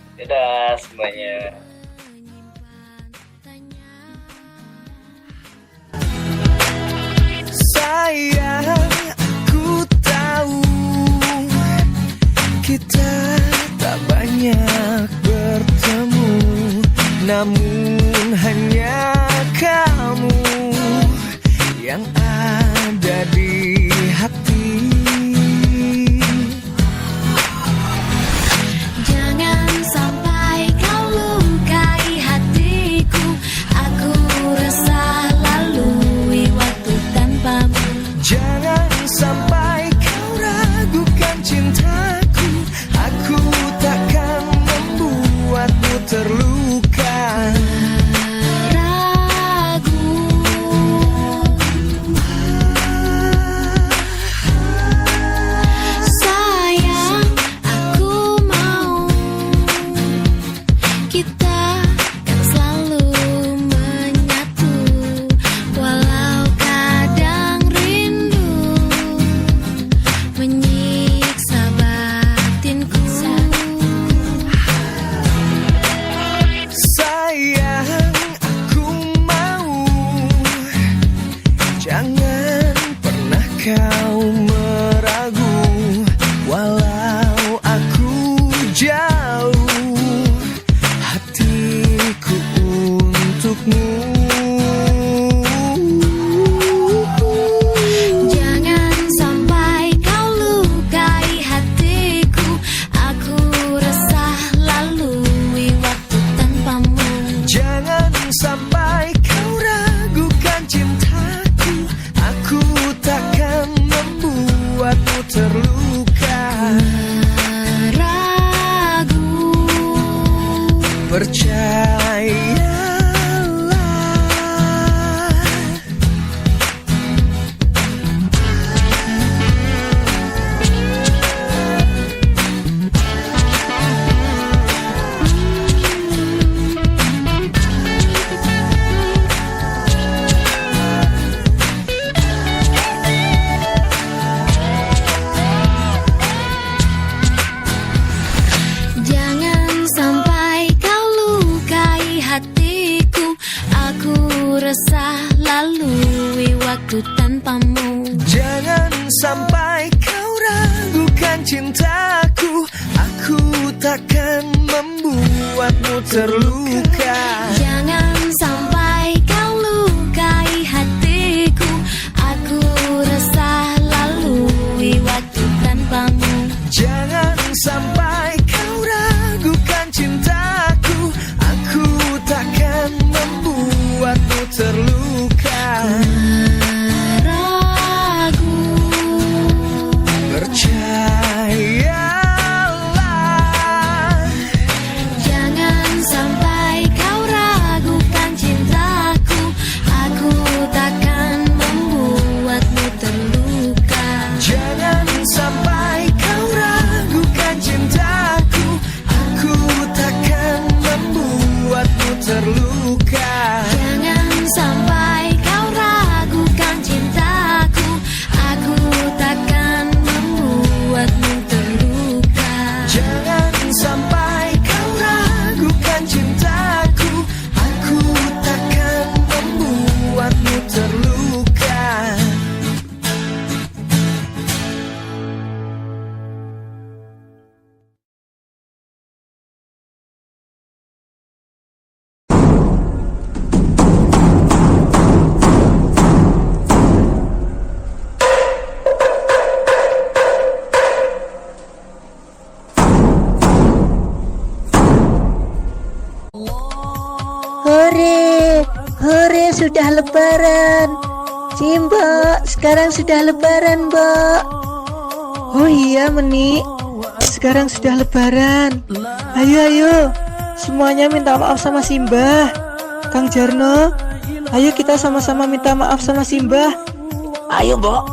semuanya. Sayang, aku tahu kita tak banyak bertemu, namun hanya kamu yang ada di hati. Jangan sampai kau waktu tanpamu. Jangan sampai kau ragukan cintaku, aku takkan membuatmu terluka. Jangan sampai kau lukai hatiku, aku resah lalui waktu tanpamu. Jangan sampai kau ragukan cintaku, aku takkan membuatmu terluka. Ragu, percayalah. jangan sampai kau ragukan cintaku, aku takkan membuatmu terluka. Jangan sampai kau ragukan cintaku, aku takkan membuatmu terluka. Jangan sampai kau ragukan cintaku, aku takkan membuatmu terluka. Jangan sampai kau ragukan cintaku, aku takkan membuatmu terluka. Hore, hore sudah lebaran. Mbak, sekarang sudah lebaran, Mbak. Oh iya Meni, sekarang sudah lebaran. Ayo, semuanya minta maaf sama Simbah. Kang Jarno, ayo kita sama-sama minta maaf sama Simbah. Ayo, Mbok.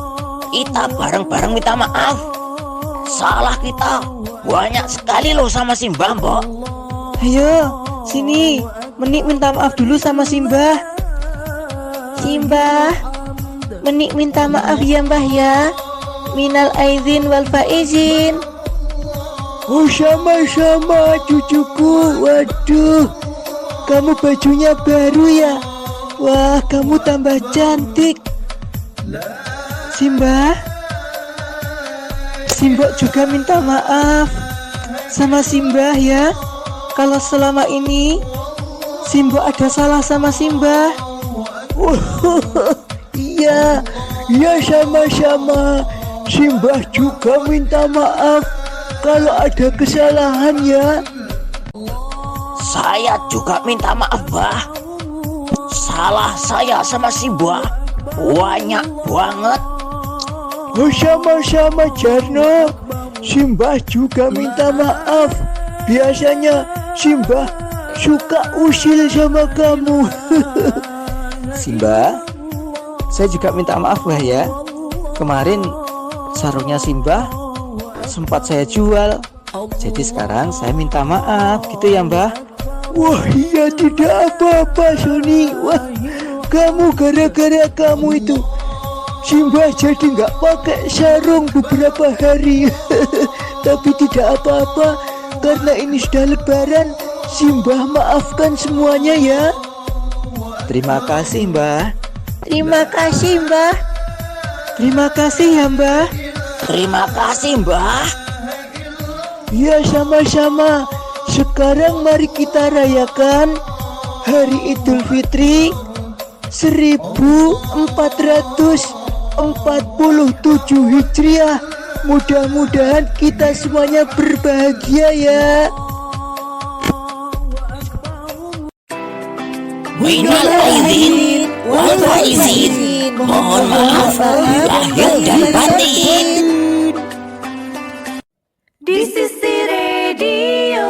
Kita bareng-bareng minta maaf. Salah kita banyak sekali loh sama Simbah, Mbok. Ayo, sini, Meni minta maaf dulu sama Simbah. Simbah, Menik minta maaf ya Mbah ya. Minal aizin wal faizin. Oh sama-sama cucuku. Waduh, kamu bajunya baru ya. Wah, kamu tambah cantik. Simbah, Simbok juga minta maaf sama Simbah ya. Kalau selama ini Simbok ada salah sama Simbah. Iya, ya sama-sama. Simbah juga minta maaf kalau ada kesalahan ya. Saya juga minta maaf, Mbah. Salah saya sama Simbah banyak banget. Oh sama-sama Jarno. Simbah juga minta maaf. Biasanya Simbah suka usil sama kamu. Simbah, saya juga minta maaf Mbah ya. Kemarin sarungnya Simbah sempat saya jual. Jadi sekarang saya minta maaf gitu ya Mbah. Wah iya, tidak apa-apa Sony. Wah, kamu gara-gara kamu itu Simbah jadi nggak pakai sarung beberapa hari. Tapi tidak apa-apa, karena ini sudah lebaran. Simbah maafkan semuanya ya. Terima kasih Mbah. Terima kasih, Mbah. Terima kasih ya Mbah. Terima kasih, Mbah. Ya sama-sama. Sekarang mari kita rayakan Hari Idul Fitri 1447 Hijriah. Mudah-mudahan kita semuanya berbahagia ya. Minal aidin wal faizin. Mohon maaf lahir dan batin. Di sisi radio.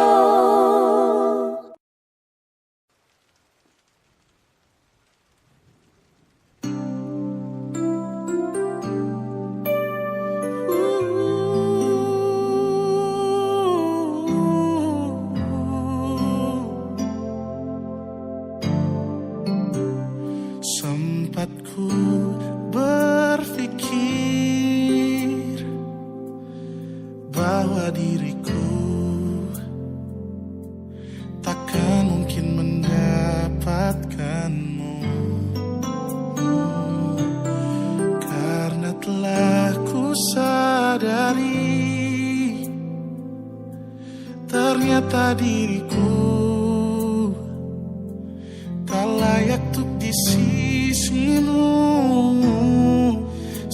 Sempat ku berpikir bahwa diriku takkan mungkin mendapatkanmu. kata diriku tak layak untuk di sisimu.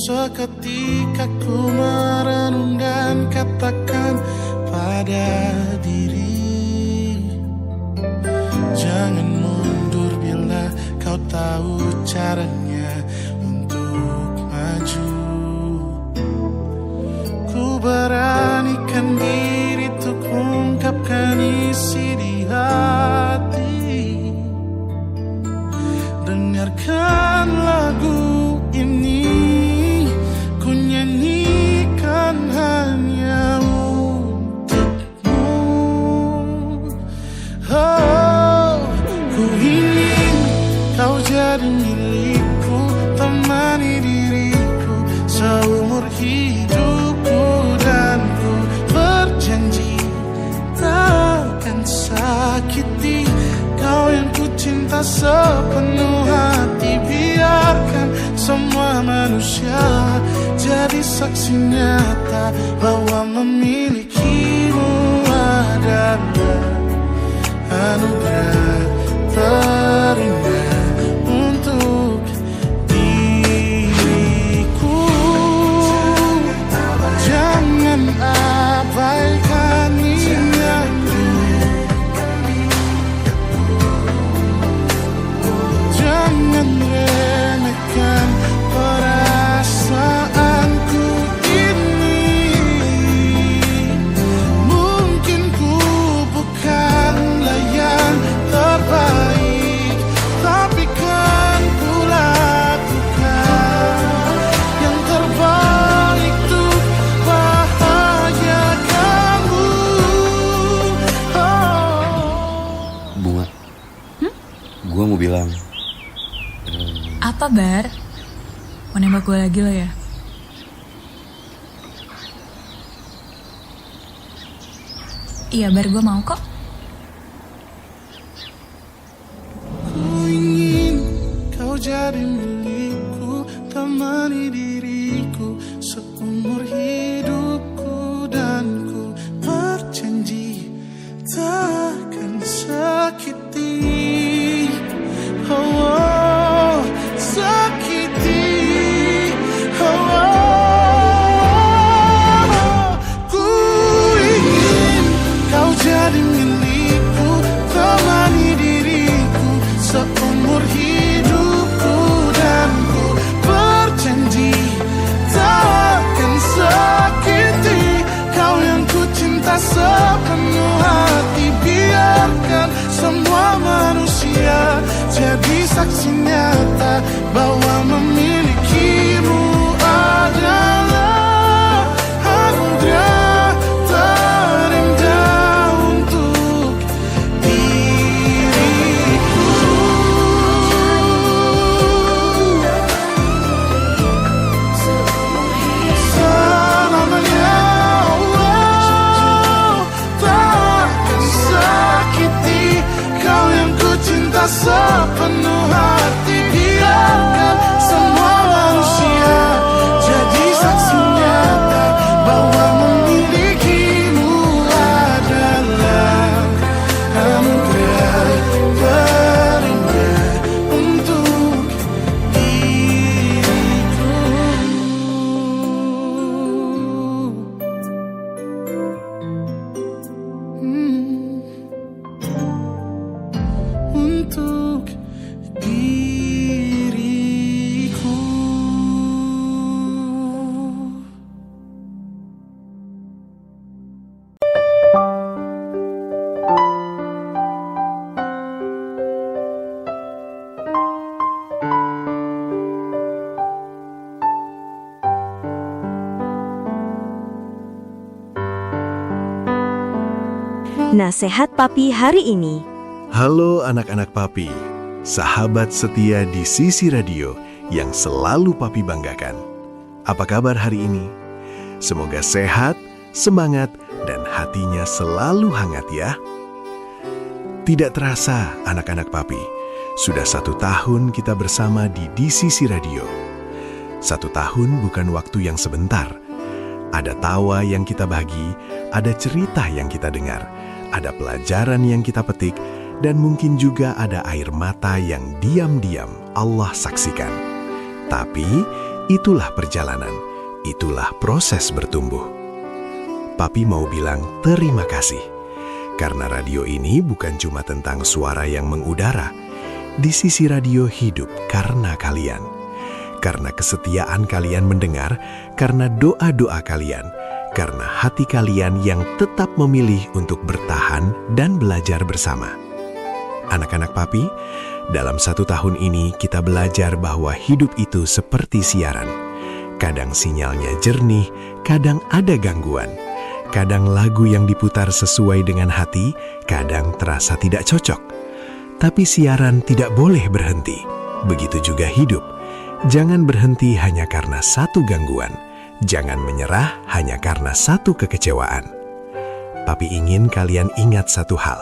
Seketika ku merenung dan katakan pada diri, jangan mundur bila kau tahu caranya untuk maju. Ku beranikan diri untuk ungkapkan isi di hati. Dengarkan lagu ini, ku nyanyikan hanya untukmu. Oh, ku ingin kau jadi milikku, temani diriku seumur hidupku, dan ku berjanji takkan sakiti kau yang ku cinta sepenuh hati. Biarkan semua manusia jadi saksi nyata bahwa memilikimu adalah anugerah terindah untuk diriku. Jangan abaikan niatku, jangan remehkan perasaanku ini. Mungkin ku bukanlah yang terbaik, tapi kan ku lakukan yang terbaik untuk bahagiakanmu. Bunga, gue mau bilang. Apa, Bar? Mau nembak gue lagi lo ya? Iya, Bar, gue mau kok. Ku ingin kau jadi milikku, temani diriku seumur hidupku, dan ku berjanji takkan sakiti. Oh, sakiti. Oh, ku ingin kau jadi milikku, temani diriku seumur hidupku, dan ku berjanji takkan sakiti kau yang ku cinta sepenuh hati. Biarkan semua manusia jadi saksi nyata bahwa memilikimu adalah anugerah terindah untuk diriku. Selamanya, oh, takkan sakiti kau yang ku cinta sepenuh hati. Biarkan semua manusia jadi saksi nyata bahwa memilikimu adalah anugerah terindah untuk diriku. Untuk diriku. Nasihat Papi hari ini. Halo anak-anak Papi, sahabat setia di Sisi Radio yang selalu Papi banggakan. Apa kabar hari ini? Semoga sehat, semangat, dan hatinya selalu hangat ya. Tidak terasa anak-anak Papi, sudah 1 tahun kita bersama di Sisi Radio. 1 tahun bukan waktu yang sebentar. Ada tawa yang kita bagi, ada cerita yang kita dengar, ada pelajaran yang kita petik, dan mungkin juga ada air mata yang diam-diam Allah saksikan. Tapi itulah perjalanan, itulah proses bertumbuh. Papi mau bilang terima kasih, karena radio ini bukan cuma tentang suara yang mengudara. Di Sisi Radio hidup karena kalian. Karena kesetiaan kalian mendengar, karena doa-doa kalian, karena hati kalian yang tetap memilih untuk bertahan dan belajar bersama. Anak-anak Papi, dalam 1 tahun ini kita belajar bahwa hidup itu seperti siaran. Kadang sinyalnya jernih, kadang ada gangguan. Kadang lagu yang diputar sesuai dengan hati, kadang terasa tidak cocok. Tapi siaran tidak boleh berhenti. Begitu juga hidup. Jangan berhenti hanya karena satu gangguan. Jangan menyerah hanya karena satu kekecewaan. Papi ingin kalian ingat satu hal.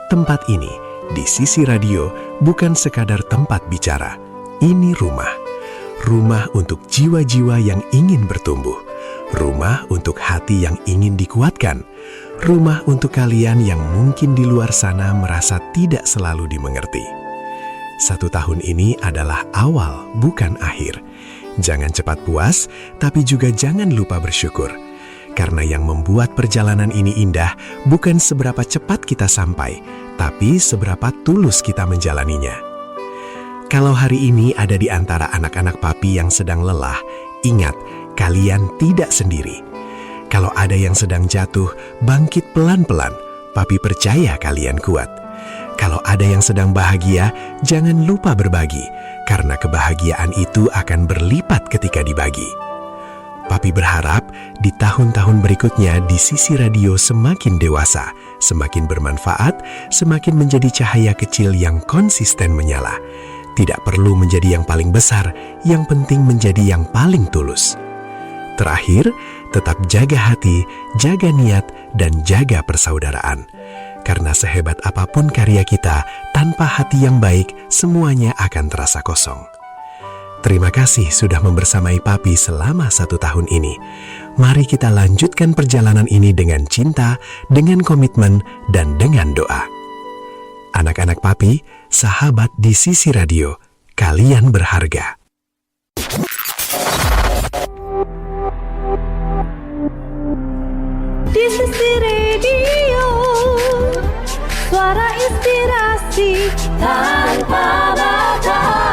Tempat ini, di Sisi Radio, bukan sekadar tempat bicara. Ini rumah. Rumah untuk jiwa-jiwa yang ingin bertumbuh. Rumah untuk hati yang ingin dikuatkan. Rumah untuk kalian yang mungkin di luar sana merasa tidak selalu dimengerti. 1 tahun ini adalah awal, bukan akhir. Jangan cepat puas, tapi juga jangan lupa bersyukur. Karena yang membuat perjalanan ini indah bukan seberapa cepat kita sampai, tapi seberapa tulus kita menjalaninya. Kalau hari ini ada di antara anak-anak Papi yang sedang lelah, ingat, kalian tidak sendiri. Kalau ada yang sedang jatuh, bangkit pelan-pelan. Papi percaya kalian kuat. Kalau ada yang sedang bahagia, jangan lupa berbagi, karena kebahagiaan itu akan berlipat ketika dibagi. Papi berharap di tahun-tahun berikutnya di Sisi Radio semakin dewasa, semakin bermanfaat, semakin menjadi cahaya kecil yang konsisten menyala. Tidak perlu menjadi yang paling besar, yang penting menjadi yang paling tulus. Terakhir, tetap jaga hati, jaga niat, dan jaga persaudaraan. Karena sehebat apapun karya kita, tanpa hati yang baik, semuanya akan terasa kosong. Terima kasih sudah membersamai Papi selama 1 tahun ini. Mari kita lanjutkan perjalanan ini dengan cinta, dengan komitmen, dan dengan doa. Anak-anak Papi, sahabat di Sisi Radio, kalian berharga. Di Sisi Radio, suara inspirasi tanpa batas.